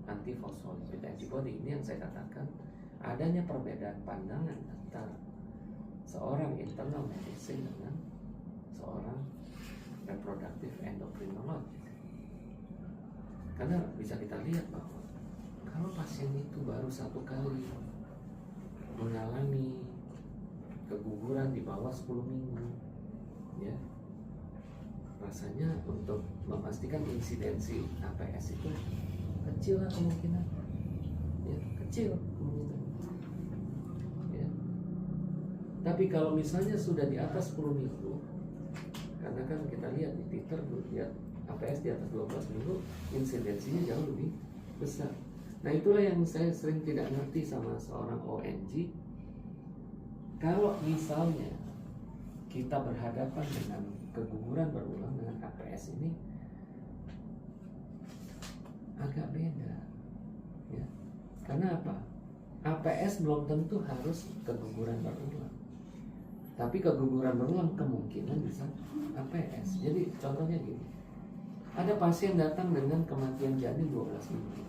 [SPEAKER 1] antiphospholipid antibody. Ini yang saya katakan adanya perbedaan pandangan antara seorang internal medicine dengan seorang reproductive endocrinolog. Karena bisa kita lihat bahwa kalau pasien itu baru satu kali mengalami keguguran di bawah 10 minggu, ya, rasanya untuk memastikan insidensi APS itu kecil lah kemungkinan, ya, kecil. kecil kemungkinan. Ya. Tapi kalau misalnya sudah di atas 10 minggu, karena kan kita lihat di titer lihat APS di atas 12 minggu, insidensinya jauh lebih besar. Nah itulah yang saya sering tidak ngerti sama seorang ONG. Kalau misalnya kita berhadapan dengan keguguran berulang dengan APS ini agak beda, ya. Karena apa? APS belum tentu harus keguguran berulang, tapi keguguran berulang kemungkinan bisa APS. Jadi contohnya gini, ada pasien datang dengan kematian janin 12 minggu.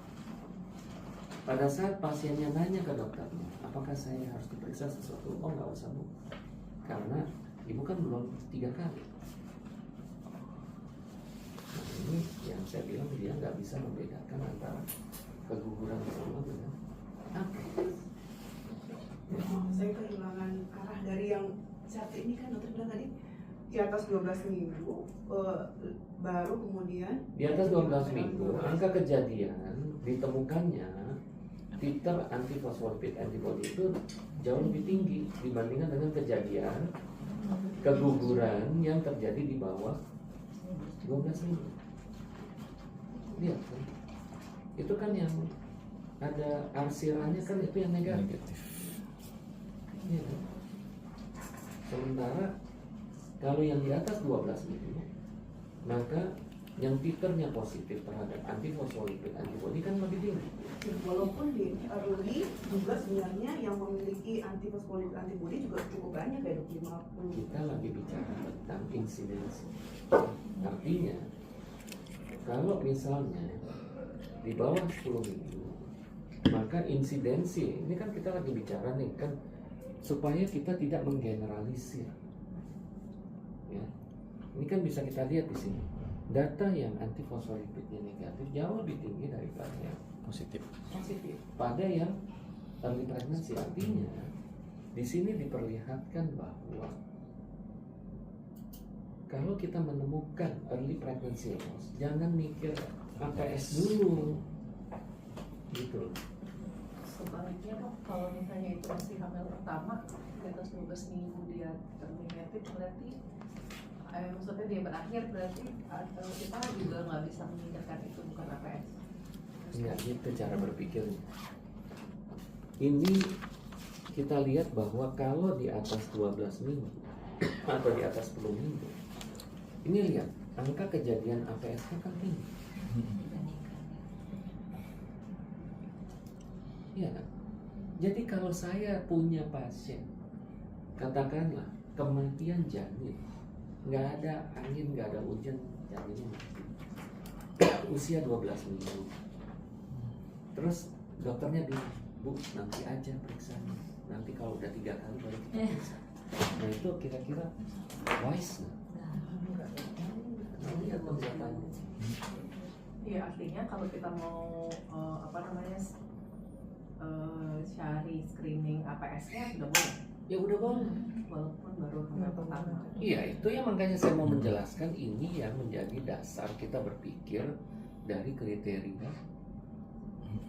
[SPEAKER 1] Pada saat pasiennya nanya ke dokternya, apakah saya harus diperiksa sesuatu? Oh nggak usah bu, karena ibu kan belum 3 kali. Nah ini yang saya bilang dia nggak bisa membedakan antara keguguran berulang dengan APS.
[SPEAKER 5] Saya kehilangan arah dari yang saat ini kan dokter bilang tadi di atas 12 minggu baru kemudian
[SPEAKER 1] Di atas 12 minggu angka kejadian ditemukannya titer antifosfolipid antibody itu jauh lebih tinggi dibandingkan dengan kejadian keguguran yang terjadi di bawah 12 minggu. Lihat kan, itu kan yang ada arsirannya kan itu yang negatif. Ya, kan? Sementara kalau yang di atas 12 minggu, maka yang titernya positif terhadap antifosfolipid antibody kan lebih tinggi.
[SPEAKER 5] walaupun di early juga sebenarnya yang memiliki antifosfolipid antibody juga cukup banyak ya 50.
[SPEAKER 1] Kita lagi bicara tentang insidensi. Artinya kalau misalnya di bawah 10 minggu, maka insidensi ini kan kita lagi bicara nih kan supaya kita tidak menggeneralisir. Ya. Ini kan bisa kita lihat di sini. Data yang antifosfolipidnya negatif jauh lebih tinggi daripada yang positif pada yang early pregnancy. Artinya di sini diperlihatkan bahwa kalau kita menemukan early pregnancy loss, jangan mikir APS dulu, gitu loh.
[SPEAKER 6] Sebaliknya dok, kalau misalnya itu masih hamil pertama di atas 12 minggu dia terminatif, berarti maksudnya dia berakhir, berarti kita juga nggak bisa memikirkan itu bukan APS.
[SPEAKER 1] Ya gitu cara berpikirnya. Ini kita lihat bahwa kalau di atas 12 minggu atau di atas 10 minggu, ini lihat angka kejadian APS-nya kan tinggi. Iya kan? Jadi kalau saya punya pasien, katakanlah kematian janin, nggak ada angin, nggak ada hujan, janinnya mati. Usia 12 minggu. Terus dokternya bilang, Bu, nanti aja periksanya. Nanti kalau udah 3 kali baru kita periksa. Nah itu kira-kira wise nggak? Lihat datanya.
[SPEAKER 6] Iya, artinya kalau kita mau cari screening APS-nya sudah boleh.
[SPEAKER 1] Ya udah boleh.
[SPEAKER 6] Walaupun baru hamil pertama.
[SPEAKER 1] Iya, itu yang makanya saya mau menjelaskan ini yang menjadi dasar kita berpikir dari kriteria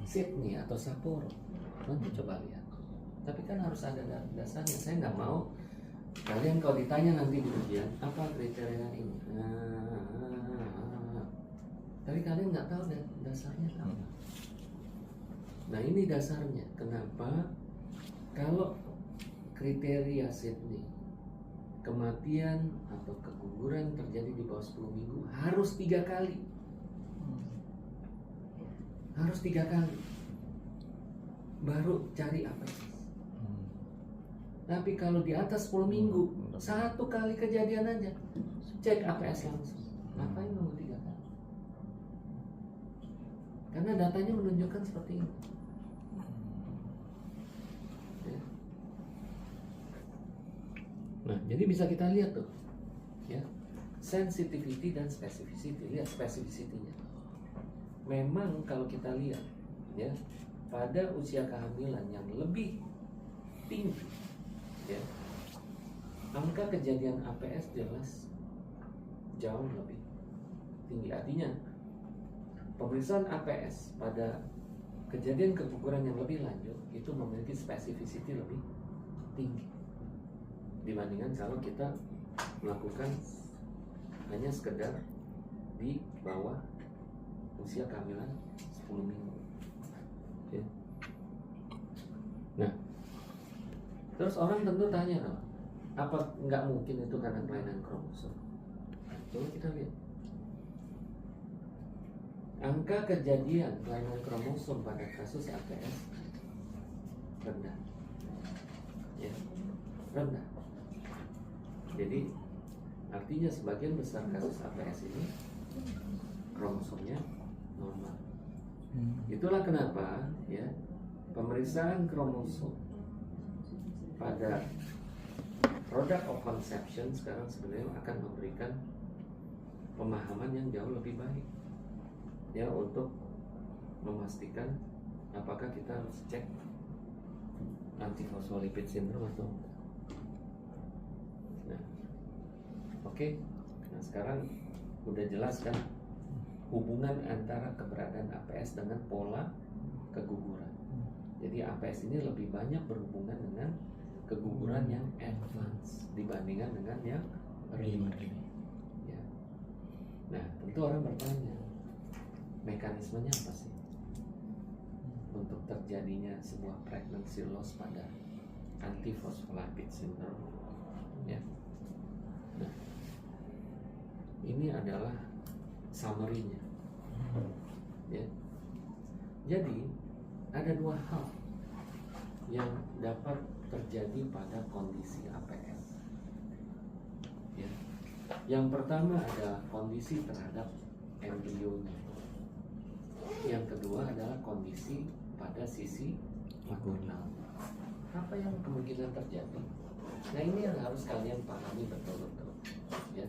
[SPEAKER 1] Sydney atau Sapporo. Nanti coba lihat. Tapi kan harus ada dasarnya. Saya nggak mau kalian kalau ditanya nanti di ujian apa kriteria ini. Tapi kalian nggak tahu dasarnya apa. Nah ini dasarnya. Kenapa kalau kriteria Sydney kematian atau keguguran terjadi di bawah 10 minggu harus 3 kali. Harus 3 kali. Baru cari APS. Tapi kalau di atas 10 minggu 1 kali kejadian aja cek APS langsung. Ngapain nunggu 3 kali? Karena datanya menunjukkan seperti ini. Ya. Nah, jadi bisa kita lihat tuh, ya, sensitivity dan specificity. Lihat specificity-nya. Memang kalau kita lihat, ya, pada usia kehamilan yang lebih tinggi, ya, angka kejadian APS jelas jauh lebih tinggi. Artinya pemeriksaan APS pada kejadian keguguran yang lebih lanjut itu memiliki spesifisiti lebih tinggi dibandingkan kalau kita melakukan hanya sekedar di bawah usia kehamilan 10 minggu. Ya. Nah, terus orang tentu tanya dong, apa nggak mungkin itu karena kelainan kromosom? Coba kita lihat. Angka kejadian kelainan kromosom pada kasus APS rendah. Ya, rendah. Jadi artinya sebagian besar kasus APS ini kromosomnya normal. Itulah kenapa ya pemeriksaan kromosom pada product of conception sekarang sebenarnya akan memberikan pemahaman yang jauh lebih baik ya untuk memastikan apakah kita harus cek antifosfolipid syndrome atau enggak. Nah, oke. Nah sekarang udah jelas kan hubungan antara keberadaan APS dengan pola keguguran. Jadi APS ini lebih banyak berhubungan dengan keguguran yang advance dibandingkan dengan yang early. Ya. Nah, tentu orang bertanya, mekanismenya apa sih untuk terjadinya sebuah pregnancy loss pada antiphospholipid syndrome? Ya. Nah, ini adalah summary-nya. Ya. Jadi ada dua hal yang dapat terjadi pada kondisi APS. Ya. Yang pertama adalah kondisi terhadap embrionya. Yang kedua adalah kondisi pada sisi maternal. Apa yang kemungkinan terjadi? Nah ini yang harus kalian pahami betul-betul. Ya.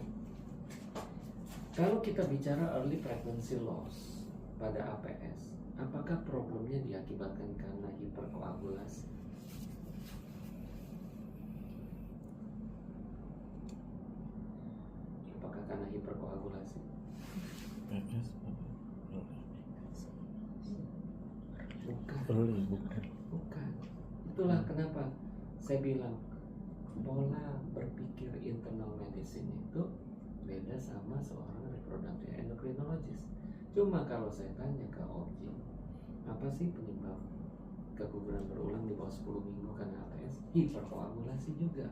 [SPEAKER 1] Kalau kita bicara early pregnancy loss pada APS, apakah problemnya diakibatkan karena hiperkoagulasi? Apakah karena hiperkoagulasi? Bukan. Itulah kenapa saya bilang pola berpikir internal medicine itu beda sama seorang reproductive endocrinologist. Cuma kalau saya tanya ke Oji, apa sih penyebab keguguran berulang di bawah 10 minggu karena APS? Hiperkoagulasi juga.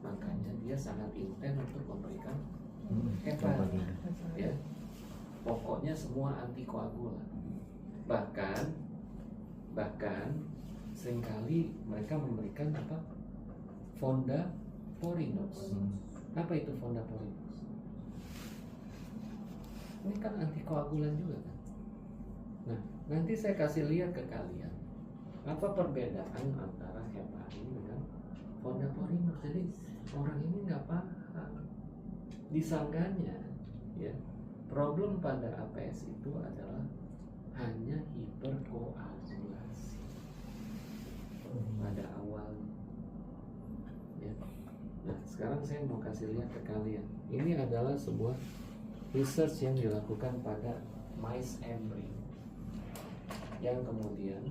[SPEAKER 1] Makanya dia sangat intens untuk memberikan hepat. Ya. Pokoknya semua antikoagulan. Bahkan seringkali mereka memberikan apa? Fondaparinux. Apa itu fondaparinux? Ini kan antikoagulan juga kan. Nah, nanti saya kasih lihat ke kalian apa perbedaan antara heparin dengan fondaparinux. Jadi orang ini nggak paham. Disangganya, ya, problem pada APS itu adalah hanya hiperkoagulasi pada awalnya. Ya. Nah, sekarang saya mau kasih lihat ke kalian. Ini adalah sebuah research yang dilakukan pada mice embryo yang kemudian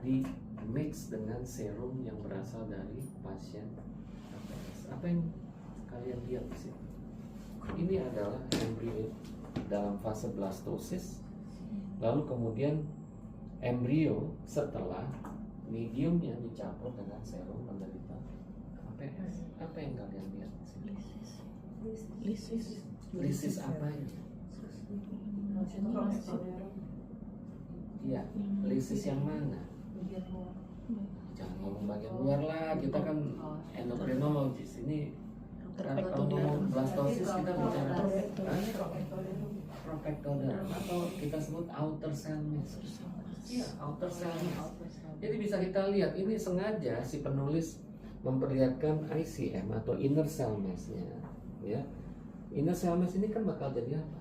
[SPEAKER 1] di mix dengan serum yang berasal dari pasien APS. Apa yang kalian lihat di sini? Ini adalah embrio dalam fase blastosis, lalu kemudian embrio setelah mediumnya dicampur dengan serum penderita APS. Apa yang kalian lihat di sini? Lisis apa ini? Iya, lisis yang mana? Jangan ngomong bagian luar lah, kita kan endokrinologis. Ini kalau ngomong blastosis kita bicara propectoderm atau kita sebut outer cell mass. Iya, outer cell mass. Jadi bisa kita lihat ini sengaja si penulis memperlihatkan ICM atau inner cell mass-nya, ya. Inner cell mass ini kan bakal jadi apa?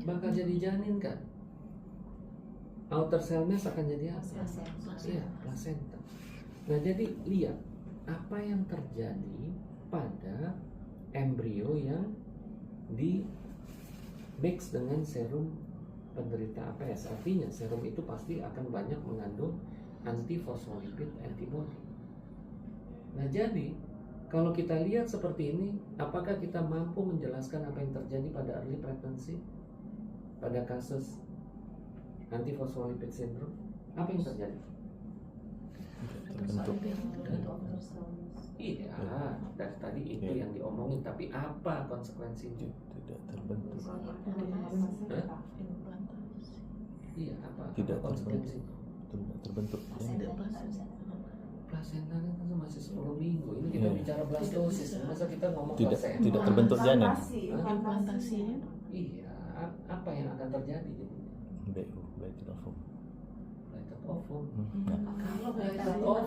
[SPEAKER 1] Bakal jadi janin kan? Outer cell mass akan jadi apa? Iya, placenta. Nah jadi lihat apa yang terjadi pada embrio yang di mix dengan serum penderita APS, artinya serum itu pasti akan banyak mengandung antifosfolipid antibody. Nah jadi kalau kita lihat seperti ini, apakah kita mampu menjelaskan apa yang terjadi pada early pregnancy, pada kasus antifosfolipid syndrome? Apa yang terjadi? Iya, dari tadi itu yang diomongin, tapi apa konsekuensinya?
[SPEAKER 7] Tidak terbentuk.
[SPEAKER 1] Hah? Iya, apa
[SPEAKER 7] Tidak
[SPEAKER 1] konsekuensinya?
[SPEAKER 7] Tidak terbentuk.
[SPEAKER 1] Plasenta kan masih 10 minggu. Ini kita
[SPEAKER 7] Iya.
[SPEAKER 1] bicara blastosis, masa kita ngomong
[SPEAKER 7] Tidak
[SPEAKER 1] plasenta?
[SPEAKER 7] tidak terbentuk janin.
[SPEAKER 5] Implantasi.
[SPEAKER 1] Iya, apa yang akan terjadi?
[SPEAKER 7] BU, blated ovum.
[SPEAKER 1] Blated ovum.
[SPEAKER 7] Nah,
[SPEAKER 1] Kalau blated ovum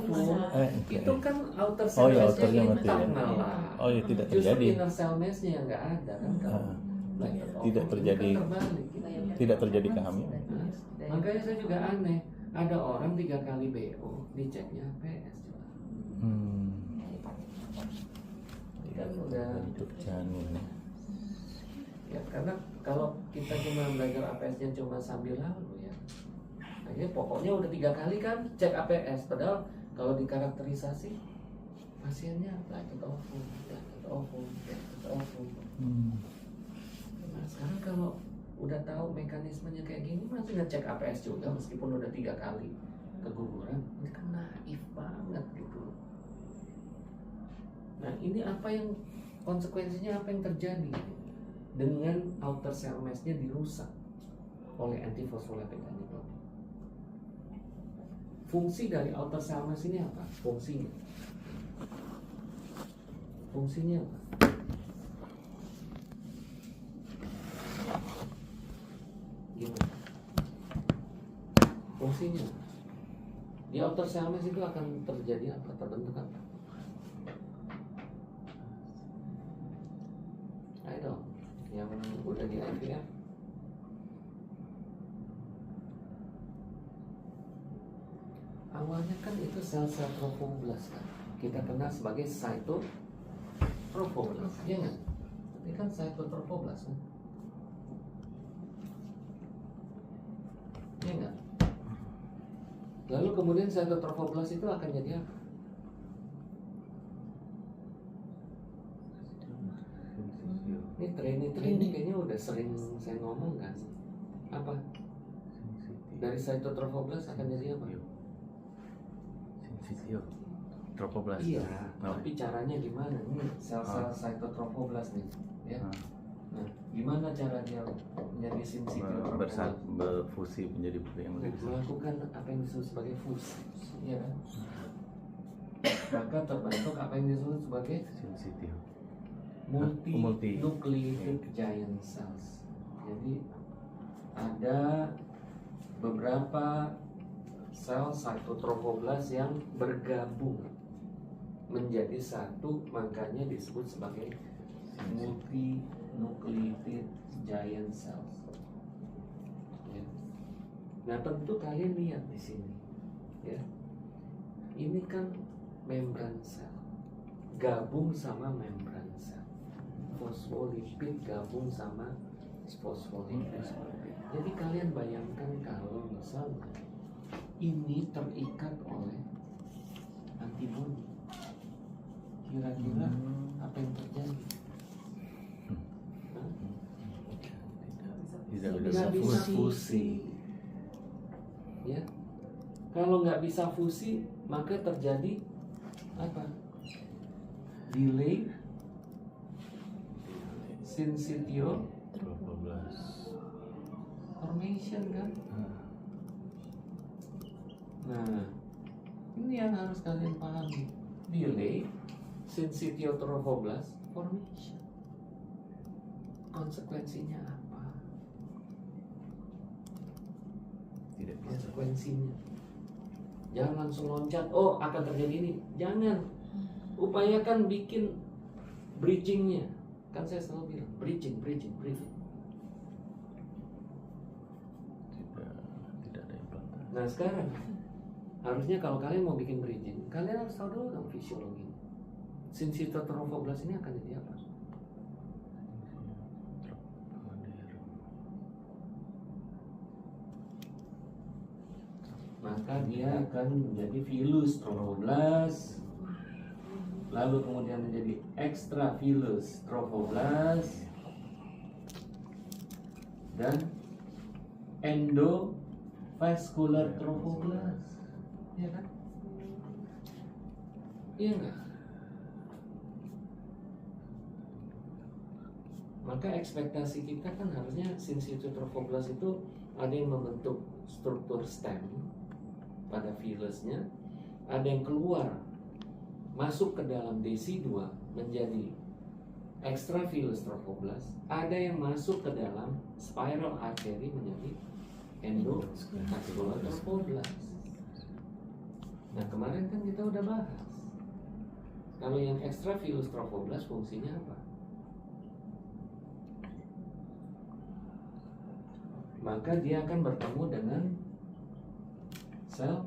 [SPEAKER 1] itu kan outer
[SPEAKER 7] Oh
[SPEAKER 1] cell
[SPEAKER 7] iya,
[SPEAKER 1] mass-nya
[SPEAKER 7] outernya mati ya.
[SPEAKER 1] internal lah.
[SPEAKER 7] Oh iya, tidak
[SPEAKER 1] Justru
[SPEAKER 7] terjadi.
[SPEAKER 1] inner cell mass-nya yang nggak ada kan kalau
[SPEAKER 7] Ah,
[SPEAKER 1] blated ovum.
[SPEAKER 7] tidak
[SPEAKER 1] Ini
[SPEAKER 7] terjadi.
[SPEAKER 1] kan terbalik.
[SPEAKER 7] Tidak terjadi kehamilan.
[SPEAKER 1] Nah, makanya saya juga aneh. Ada orang 3 kali BO diceknya APS. Kan udah
[SPEAKER 7] Bentuk janin.
[SPEAKER 1] ya, karena kalau kita cuma belajar APS-nya cuma sambil lalu ya, akhirnya pokoknya udah 3 kali kan cek APS, padahal kalau dikarakterisasi pasiennya blated ovum. Nah sekarang kalau udah tahu mekanismenya kayak gini, masih ngecek APS juga meskipun udah 3 kali keguguran, ini kan naif banget gitu. Nah ini apa yang konsekuensinya, apa yang terjadi dengan outer cell mass-nya dirusak oleh antifosfolipid antibody. Fungsi dari outer cell mass ini apa? Fungsinya apa? Gimana? Fungsinya di outer cell mass itu akan terjadi apa? Terbentuk apa? Ayo dong, yang udah di IVF. Awalnya kan itu sel-sel trofoblast kan, kita kenal sebagai cytotrofoblast, ya nggak? Ini kan cytotrofoblast kan, ya nggak? Lalu kemudian cytotrofoblast itu akan jadi apa? Ini trainee kayaknya udah sering saya ngomong kan. Apa? Dari cytotrofoblast akan jadi apa?
[SPEAKER 7] Sensitio. Trofoblast.
[SPEAKER 1] Iya,
[SPEAKER 7] Oh.
[SPEAKER 1] tapi caranya gimana? Ini sel-sel cytotrofoblast nih, ya. Nah, gimana cara dia menjadi sinsitio
[SPEAKER 7] Berfusi menjadi yang lebih besar.
[SPEAKER 1] melakukan apa yang disebut sebagai fusi, ya kan? Maka terbentuk apa yang disebut sebagai
[SPEAKER 7] Sensitio.
[SPEAKER 1] multi-nucleated giant cells. Jadi ada beberapa sel cytotrofoblast yang bergabung menjadi satu, makanya disebut sebagai multi-nucleated giant cells. Ya. Nah tentu kalian lihat di sini, ya. Ini kan membran sel gabung sama membran sel, fosfolipid gabung sama fosfolipid. Jadi kalian bayangkan kalau misalnya ini terikat oleh antibodi, kira-kira apa yang terjadi? Hah?
[SPEAKER 7] Tidak
[SPEAKER 1] Nggak bisa fusi, ya. Kalau nggak bisa fusi, maka terjadi apa? Delay sinsitio formation kan? Nah, ini yang harus kalian pahami. Delay syncytiotrophoblas formation. Konsekuensinya apa?
[SPEAKER 7] Tidak bisa.
[SPEAKER 1] Konsekuensinya. Jangan langsung loncat, oh akan terjadi ini. Jangan. Upayakan bikin bridgingnya. Kan saya selalu bilang, bridging.
[SPEAKER 7] Tidak ada implantasi.
[SPEAKER 1] Nah sekarang harusnya kalau kalian mau bikin bridging, kalian harus tahu dulu dong fisiologi. Syncytiotrophoblas ini akan jadi apa? maka dia akan menjadi villus trophoblast, lalu kemudian menjadi extra villus trophoblast, dan endovascular trophoblast. Iya kan? Iya nggak? Maka ekspektasi kita kan harusnya in situ trophoblast itu ada yang membentuk struktur stem pada villusnya, ada yang keluar masuk ke dalam DC2 menjadi extra villus trophoblast, ada yang masuk ke dalam spiral artery menjadi endovascular trophoblast. Nah kemarin kan kita udah bahas kalau yang extra villus trophoblast fungsinya apa? Maka dia akan bertemu dengan sel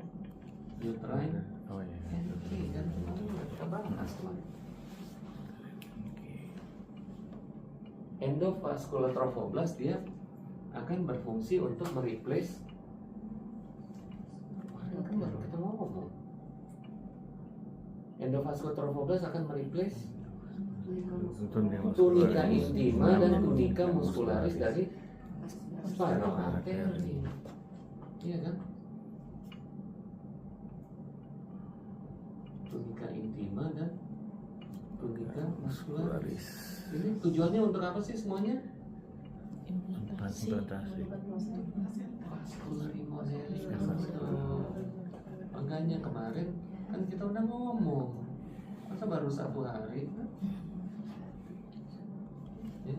[SPEAKER 1] uterine
[SPEAKER 7] Oh iya.
[SPEAKER 1] entry, kan kemarin kita bahas kemarin. Endovascular trophoblast dia akan berfungsi untuk mereplace. Kemarin kan baru kita ngomong. Endovascular trophoblast akan mereplace tunica intima dan tunica muscularis dari spiral artery. Iya kan? Tunica intima dan tunica muscularis. Ini tujuannya untuk apa sih semuanya?
[SPEAKER 7] Implantasi.
[SPEAKER 1] Vascular remodeling. Makanya kemarin kan kita udah ngomong, masa baru 1 hari? Ya,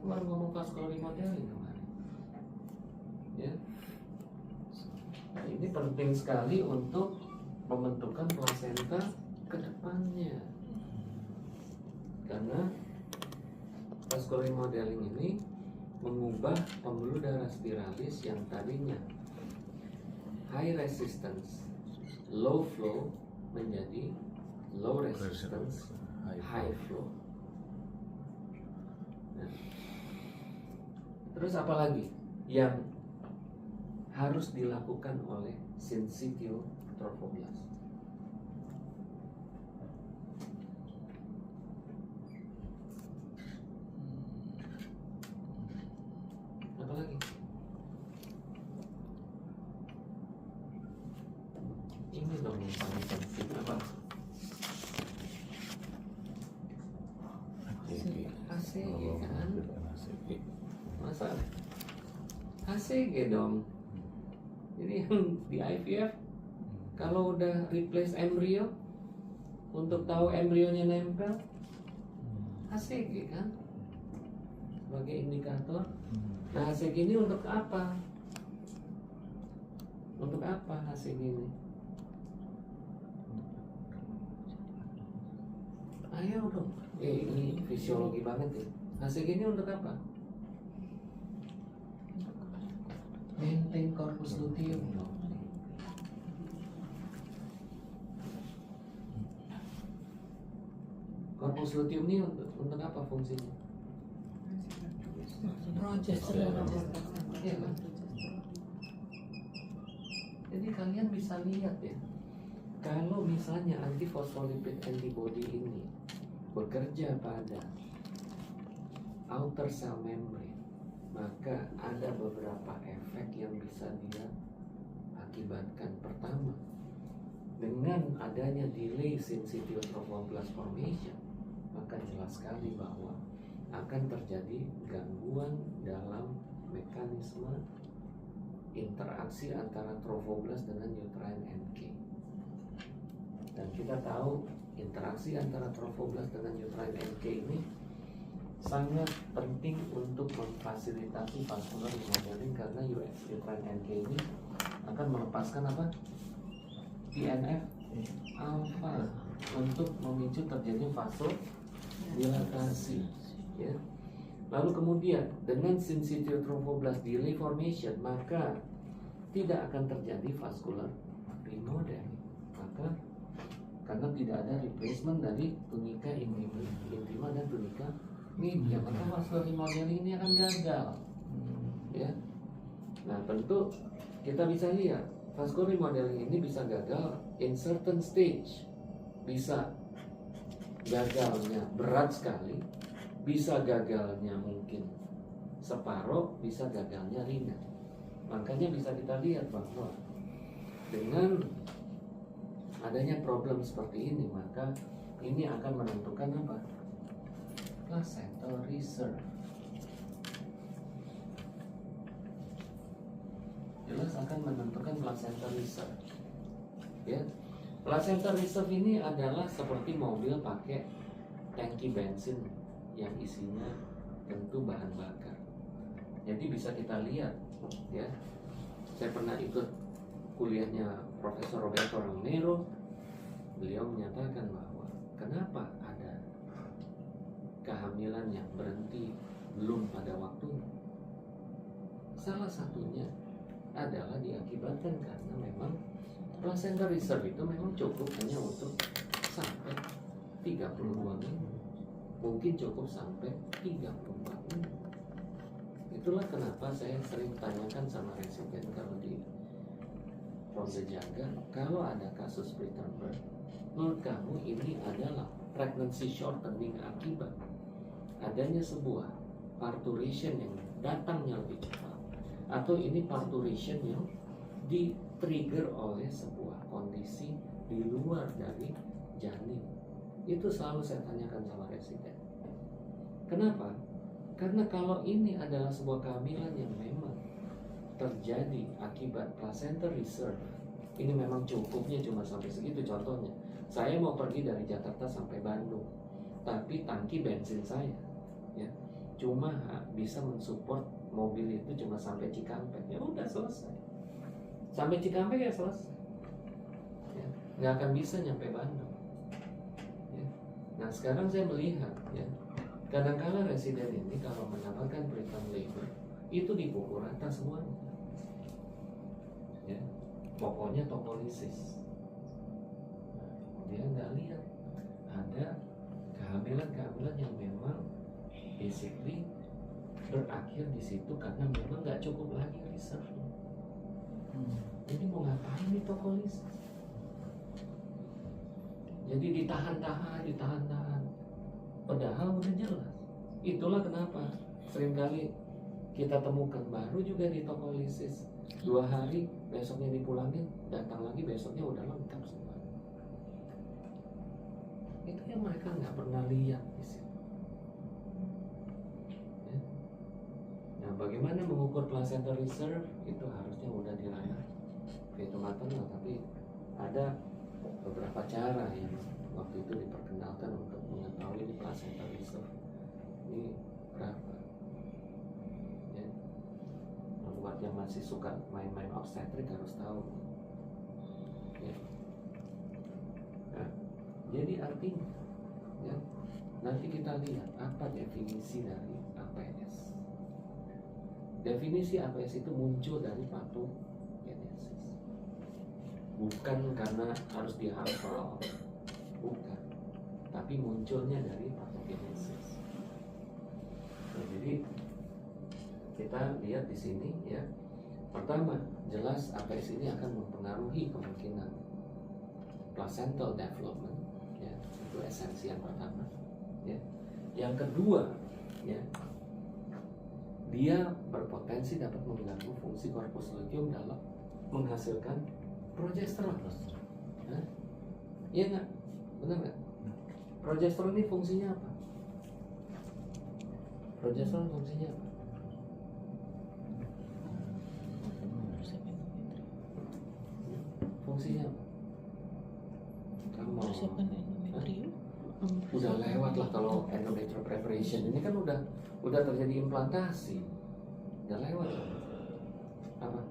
[SPEAKER 1] baru ngomong vascular remodeling kemarin. Ya, nah, ini penting sekali untuk pembentukan plasenta ke depannya, karena vascular remodeling ini mengubah pembuluh darah spiralis yang tadinya high resistance, low flow menjadi low resistance, high flow. Nah, terus apa lagi yang harus dilakukan oleh syncytial trophoblast? Apa lagi? Ini dong yang paling penting apa? HCG kan? Masa HCG dong. Jadi yang di IVF kalau udah replace embrio, untuk tahu embrionya nempel, HCG kan sebagai indikator. Nah HCG ini untuk apa? Untuk apa HCG ini? Ayo dong, ini fisiologi banget ya. HCG ini untuk apa? Maintain corpus luteum dong. Corpus luteum ini untuk apa fungsinya? Iya kan? Jadi kalian bisa lihat ya, kalau misalnya antifosfolipid antibody ini bekerja pada outer cell membrane, maka ada beberapa efek yang bisa dia akibatkan. Pertama, dengan adanya delay syncytial trophoblast formation, maka jelas sekali bahwa akan terjadi gangguan dalam mekanisme interaksi antara trophoblast dengan uterine NK. Dan kita tahu interaksi antara trophoblast dengan uterine NK ini sangat penting untuk memfasilitasi vascular remodeling, karena uterine NK ini akan melepaskan apa? TNF alpha untuk memicu terjadinya vasodilatasi, ya. Lalu kemudian dengan syncytial trophoblast delay formation, maka tidak akan terjadi vascular remodeling. Maka karena tidak ada replacement dari tunica intima dan tunica media, maka vascular remodeling ini akan gagal. Ya. Nah tentu kita bisa lihat Vascular remodeling ini bisa gagal in certain stage, bisa gagalnya berat sekali, bisa gagalnya mungkin separuh, bisa gagalnya ringan. Makanya bisa kita lihat bahwa dengan adanya problem seperti ini, maka ini akan menentukan apa? Placental reserve. Jelas akan menentukan placental reserve. Ya, placental reserve ini adalah seperti mobil pakai tangki bensin yang isinya tentu bahan bakar. Jadi bisa kita lihat, ya. Saya pernah ikut kuliahnya Profesor Roberto Romero. Beliau menyatakan bahwa kenapa ada kehamilan yang berhenti belum pada waktunya. Salah satunya adalah diakibatkan karena memang placental reserve itu memang cukup hanya untuk sampai 32 minggu, mungkin cukup sampai 34 minggu. Itulah kenapa saya sering tanyakan sama residen kalau di Ronde Jaga, kalau ada kasus preterm birth, menurut kamu ini adalah pregnancy shortening akibat adanya sebuah parturition yang datangnya lebih cepat, atau ini parturition yang di-trigger oleh sebuah kondisi di luar dari janin? Itu selalu saya tanyakan sama residen. Kenapa? Karena kalau ini adalah sebuah kehamilan yang memang terjadi akibat placental reserve, ini memang cukupnya cuma sampai segitu. Contohnya, saya mau pergi dari Jakarta sampai Bandung, tapi tangki bensin saya ya cuma bisa mensupport mobil itu cuma sampai Cikampek, ya udah selesai. Sampai Cikampek ya selesai, ya, nggak akan bisa nyampe Bandung. Ya. Nah sekarang saya melihat, ya, kadang-kala residen ini kalau mendapatkan preterm labor itu dipukul rata semuanya, ya, pokoknya tokolisis. Nah, dia nggak lihat ada kehamilan-kehamilan yang memang basically berakhir di situ karena memang nggak cukup lagi reserve. Jadi mau ngapain nih tokolisis? Jadi ditahan-tahan. Padahal udah jelas. Itulah kenapa seringkali kita temukan baru juga di tokolisis 2 hari, besoknya dipulangin, datang lagi besoknya udah lengkap semua. Itu yang mereka nggak pernah lihat di sini. Nah, bagaimana mengukur placental reserve itu harusnya udah dilarang itu maternal, tapi ada beberapa cara yang waktu itu diperkenalkan untuk mengetahui ini placental reserve ini berapa. Ya. Nah, buat yang masih suka main-main obstetrik harus tahu. Ya. Nah, jadi artinya, ya, nanti kita lihat apa definisi dari APS. Definisi APS itu muncul dari patogenesis, bukan karena harus dihafal, bukan, tapi munculnya dari patogenesis. Nah, jadi kita lihat di sini, ya, pertama jelas APS ini akan mempengaruhi kemungkinan placental development, ya, itu esensi yang pertama, ya. Yang kedua, ya, dia berpotensi dapat mengganggu fungsi corpus luteum dalam menghasilkan progesteron. Nah, iya nggak? Benar nggak? Progesteron ini fungsinya apa? Progesteron fungsinya apa? Fungsinya apa? Kamu mau? Udah lewat lah kalau endometrial preparation ini kan udah terjadi implantasi, udah lewat. Apa?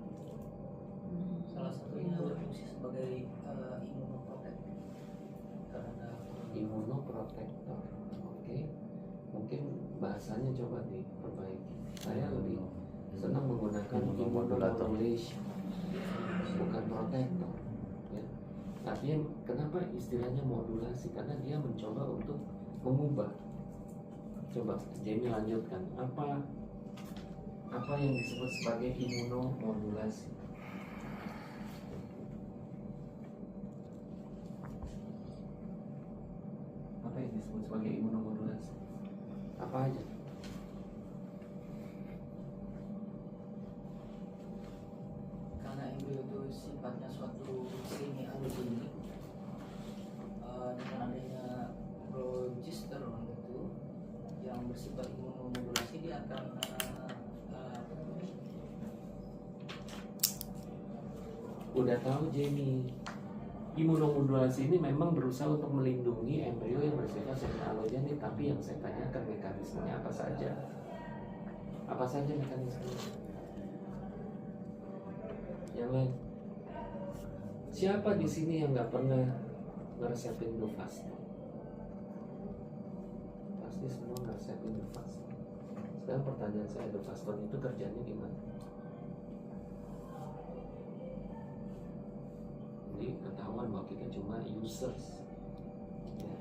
[SPEAKER 3] Salah satunya berfungsi sebagai imunoprotektor terhadap
[SPEAKER 1] Imunoprotektor. Oke. Mungkin bahasanya coba diperbaiki. Saya lebih senang menggunakan immunomodulation, bukan protektor. Ya. Artinya kenapa istilahnya modulasi? Karena dia mencoba untuk mengubah. Coba Jamie lanjutkan. Apa yang disebut sebagai imunomodulasi? disebut sebagai imunomodulasi. Apa aja?
[SPEAKER 3] Karena embrio itu sifatnya suatu semi allogenik, dengan adanya progesterone itu yang bersifat imunomodulasi, dia akan
[SPEAKER 1] Udah tahu Jenny, imunomodulasi ini memang berusaha untuk melindungi embrio yang bersifat semi allogenik, tapi yang saya tanyakan mekanismenya apa saja? Apa saja mekanismenya? Yang lain? Siapa di sini yang nggak pernah ngeresepin Duvaston? Pasti semua ngeresepin Duvaston. Sekarang pertanyaan saya, Duvaston itu kerjanya gimana? Jadi ketahuan bahwa kita cuma users, ya.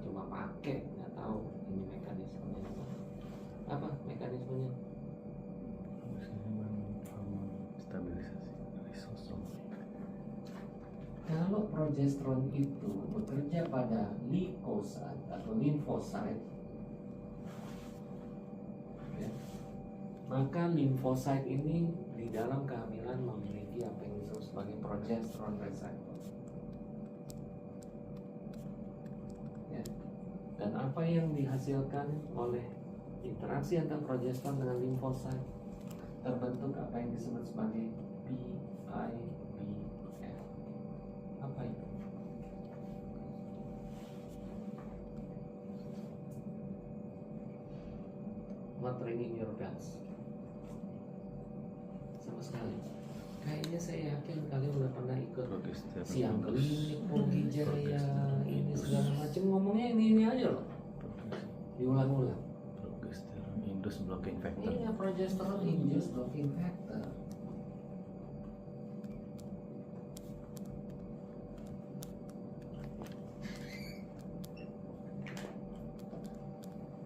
[SPEAKER 1] Cuma pakai, nggak tahu ini mekanismenya apa mekanismenya.
[SPEAKER 7] Stabilisasi lisosom.
[SPEAKER 1] Kalau progesteron itu bekerja pada leukosit atau limfosit, ya, maka limfosit ini di dalam kehamilan memiliki apa yang disebut sebagai progesteron receptor. Ya. Dan apa yang dihasilkan oleh interaksi antara progesteron dengan limfosit, terbentuk apa yang disebut sebagai PIBF. Apa itu? Not ringing your bells. Sama sekali. Kayaknya saya yakin kalian udah pernah ikut
[SPEAKER 7] Progesteron
[SPEAKER 1] siang
[SPEAKER 7] indus.
[SPEAKER 1] klinik, Polri Jaya,
[SPEAKER 7] Progesteron
[SPEAKER 1] ini
[SPEAKER 7] indus.
[SPEAKER 1] segala macam, ngomongnya ini aja loh. Diulang-ulang.
[SPEAKER 7] Progesteron indus blocking factor.
[SPEAKER 1] Iya, progesterone induced blocking factor.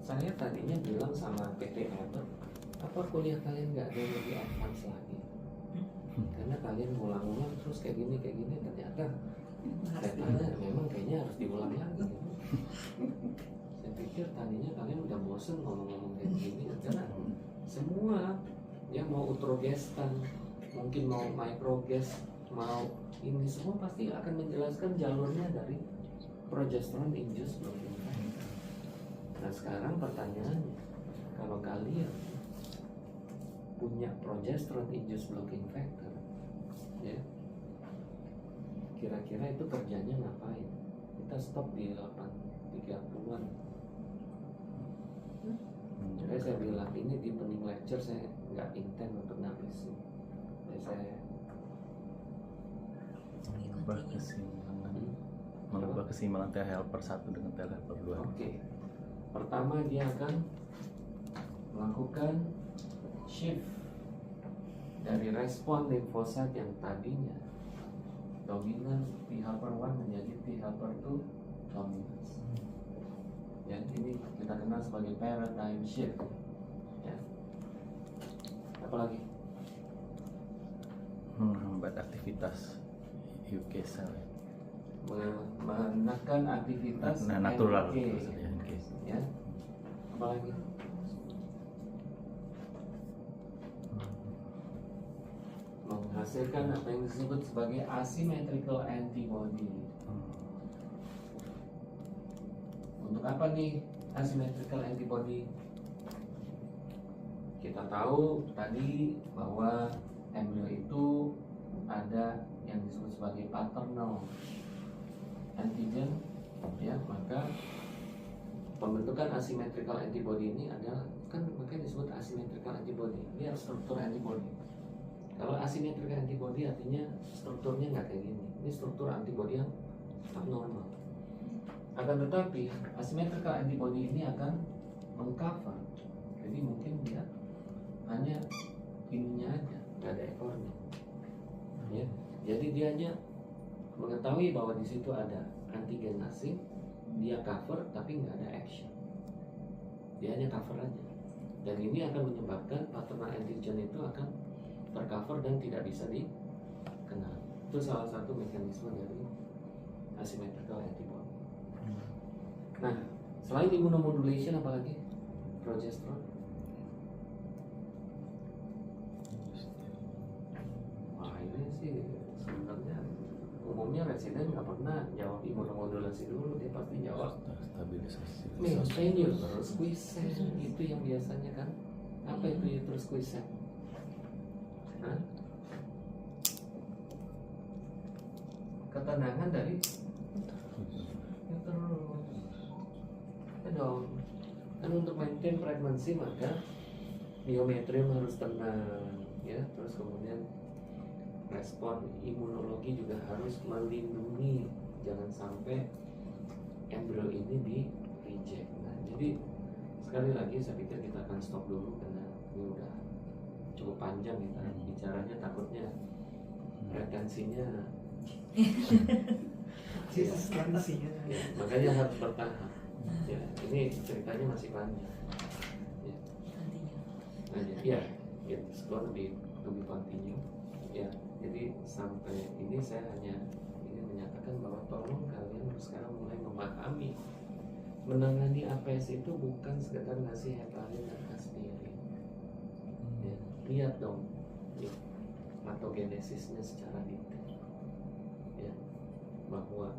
[SPEAKER 1] Saya tadinya bilang sama PT Ever, apa kuliah kalian nggak ada yang lebih advance lagi? Karena kalian ngulang-ngulang terus kayak gini, ternyata saya tanya memang kayaknya harus diulang lagi. Saya pikir tadinya kalian udah bosen ngomong-ngomong kayak gini, karena semua yang mau utrogestan, mungkin mau microgas, mau ini semua pasti akan menjelaskan jalurnya dari progesterone induced blocking factor. Nah sekarang pertanyaannya, kalau kalian punya progesterone induced blocking factor, ya, kira-kira itu kerjanya ngapain? Kita stop di 8.30-an. Jadi saya bilang ini di pening lecture saya nggak intent untuk ngabisin. Jadi saya
[SPEAKER 7] Mengubah keseimbangan T helper 1 dengan T helper 2.
[SPEAKER 1] Oke. Pertama dia akan melakukan shift dari respon limfosit yang tadinya dominan T helper 1 menjadi T helper 2 dominans. Ya, ini kita kenal sebagai paradigm shift. Ya. Apalagi?
[SPEAKER 7] Menghambat aktivitas UK cell.
[SPEAKER 1] Menekan aktivitas
[SPEAKER 7] natural
[SPEAKER 1] NK.
[SPEAKER 7] maksudnya, NK.
[SPEAKER 1] Ya. Apalagi? Menghasilkan apa yang disebut sebagai asymmetrical antibody. Untuk apa nih asymmetrical antibody? Kita tahu tadi bahwa embrio itu ada yang disebut sebagai paternal antigen, ya, maka pembentukan asymmetrical antibody ini adalah kan makanya disebut asymmetrical antibody. Dia struktur antibody. Kalau asymmetrical antibody artinya strukturnya nggak kayak gini. Ini struktur antibody yang abnormal. Akan tetapi asymmetrical antibody ini akan mengcover. Jadi mungkin dia hanya ininya aja, nggak ada ekornya. Ya, jadi dia hanya mengetahui bahwa di situ ada antigen asing, dia cover tapi nggak ada action. Dia hanya cover aja. Dan ini akan menyebabkan paternal antigen itu akan tercover dan tidak bisa dikenal. Itu salah satu mekanisme dari asymmetrical antibody. Nah, selain immunomodulation apa lagi? Progesterone. Wah, ini sih sebenarnya umumnya residen nggak pernah jawab imunomodulasi dulu, dia pasti jawab
[SPEAKER 7] Stabilisasi.
[SPEAKER 1] maintain uterus quiescent. Itu yang biasanya kan. Apa itu uterus quiescent? Hah? Ketenangan dari uterus. Ya dong. Kan untuk maintain pregnancy maka miometrium harus tenang, ya. Terus kemudian respon imunologi juga harus melindungi, jangan sampai embrio ini di reject. Nah, jadi sekali lagi saya pikir kita akan stop dulu karena ini udah cukup panjang kita bicaranya, takutnya retensinya ya, makanya harus bertahap. Ya, ini ceritanya masih panjang. Ya. Nah, ya, it's gonna be to be continue. Ya, jadi sampai ini saya hanya ingin menyatakan bahwa tolong kalian sekarang mulai memahami, menangani APS itu bukan sekedar ngasih heparin dan aspirin. Ya, lihat dong ya, patogenesisnya secara detail. Ya, bahwa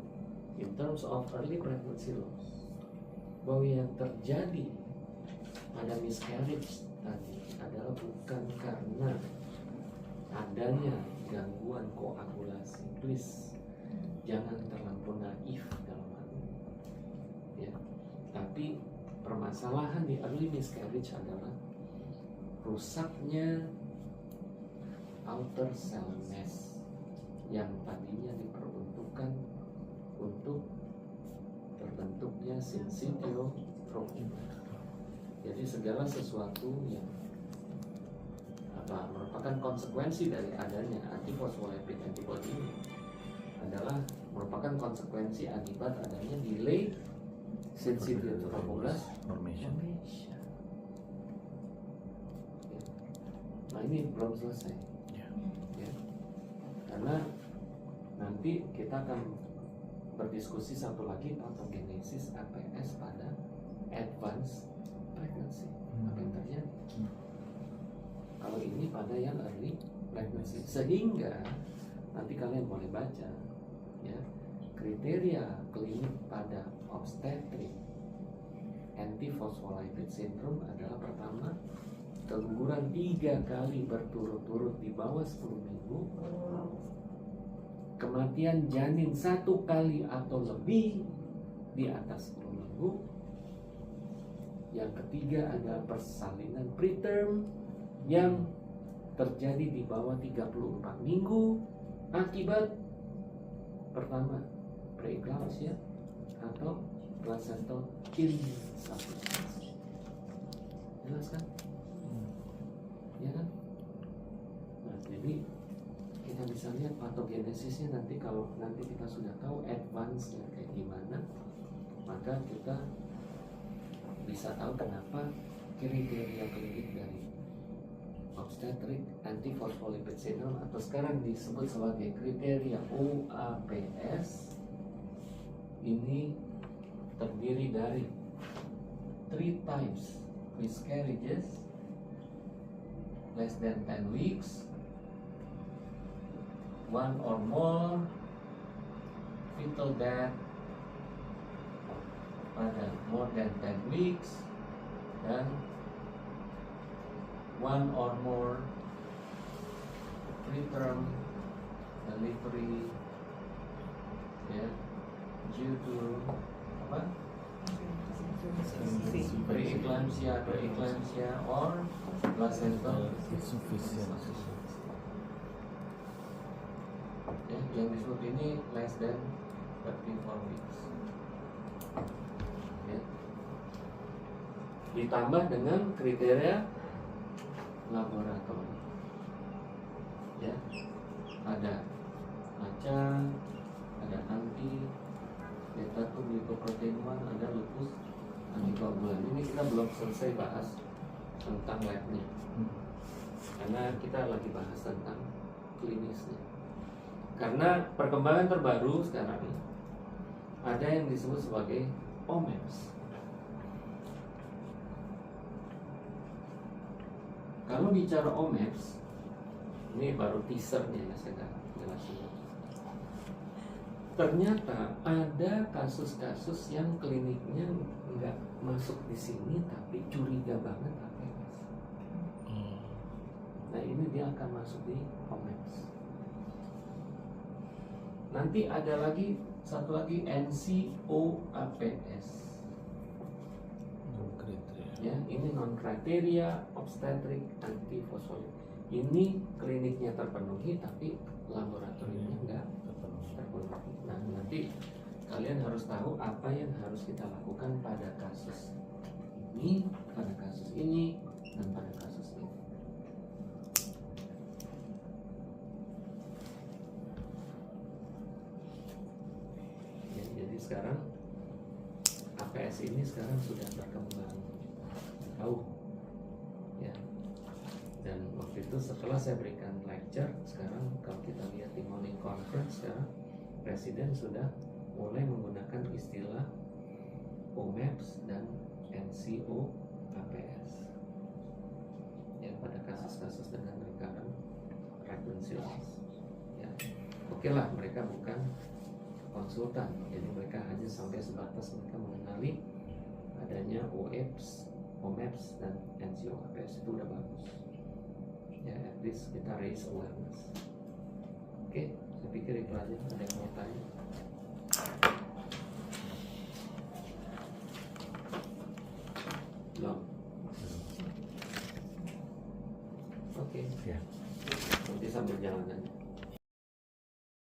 [SPEAKER 1] in terms of early pregnancy loss, bahwa yang terjadi pada miscarriage tadi adalah bukan karena adanya gangguan koagulasi. Please jangan terlalu naif dalam hal ini, ya. Tapi permasalahan di early miscarriage adalah rusaknya outer cell mass yang tadinya diperuntukkan untuk terbentuknya syncytial-trophin. Jadi segala sesuatu yang merupakan konsekuensi dari adanya antifosfolipid antibody ini adalah merupakan konsekuensi akibat adanya delay syncytial-trophin formation. Nah, ini belum selesai. Ya. Karena nanti kita akan berdiskusi satu lagi patogenesis APS pada advanced pregnancy. Apa yang terjadi? Kalau ini pada yang early pregnancy, sehingga nanti kalian boleh baca ya kriteria klinik pada obstetrik antiphospholipid syndrome adalah pertama, keguguran 3 kali berturut-turut di bawah 10 minggu, kematian janin 1 kali atau lebih di atas 10 minggu. Yang ketiga adalah persalinan preterm yang terjadi di bawah 34 minggu akibat pertama preeclampsia atau placental insufficiency. Jelas kan? Ya kan? Nah, jadi kita bisa lihat patogenesisnya nanti. Kalau nanti kita sudah tahu advance-nya kayak gimana, maka kita bisa tahu kenapa kriteria klinik dari obstetric antiphospholipid syndrome atau sekarang disebut sebagai kriteria OAPS ini terdiri dari 3 times miscarriages less than 10 weeks, 1 or more fetal death pada more than 10 weeks, dan 1 or more preterm delivery ya due to apa? Preeclampsia or placental insufficiency. Ya, yang disebut ini less than 34 weeks. Ya. Ditambah dengan kriteria laboratorium. Ya. Ada ACA, ada anti beta 2 glycoprotein 1, ada lupus antikoagulan. Ini kita belum selesai bahas tentang labnya, karena kita lagi bahas tentang klinisnya. Karena perkembangan terbaru sekarang ini ada yang disebut sebagai OMAPS. Kalau bicara OMAPS, ini baru teaser nih, saya nggak jelasin. Ternyata ada kasus-kasus yang kliniknya nggak masuk di sini, tapi curiga banget APS. Nah ini dia akan masuk di OMAPS. Nanti ada lagi satu lagi NCOAPS. Ya, ini non kriteria obstetrik antifosfolip. Ini kliniknya terpenuhi tapi laboratoriumnya enggak terpenuhi. Nah, nanti kalian harus tahu apa yang harus kita lakukan pada kasus ini, pada kasus ini, dan pada kasus ini. Ya, jadi sekarang APS ini sekarang sudah berkembang jauh, ya. Dan waktu itu setelah saya berikan lecture, sekarang kalau kita lihat di morning conference, sekarang presiden sudah mulai menggunakan istilah OMAPS dan NCOAPS, ya, pada kasus-kasus dengan recurrent frequency loss. Ya, oke lah, mereka bukan konsultan, jadi mereka hanya sampai sebatas mereka mengenali adanya OMAPS dan NCOAPS, itu udah bagus. Ya, at least kita raise awareness. Oke, saya pikir itu aja. Ada yang mau tanya?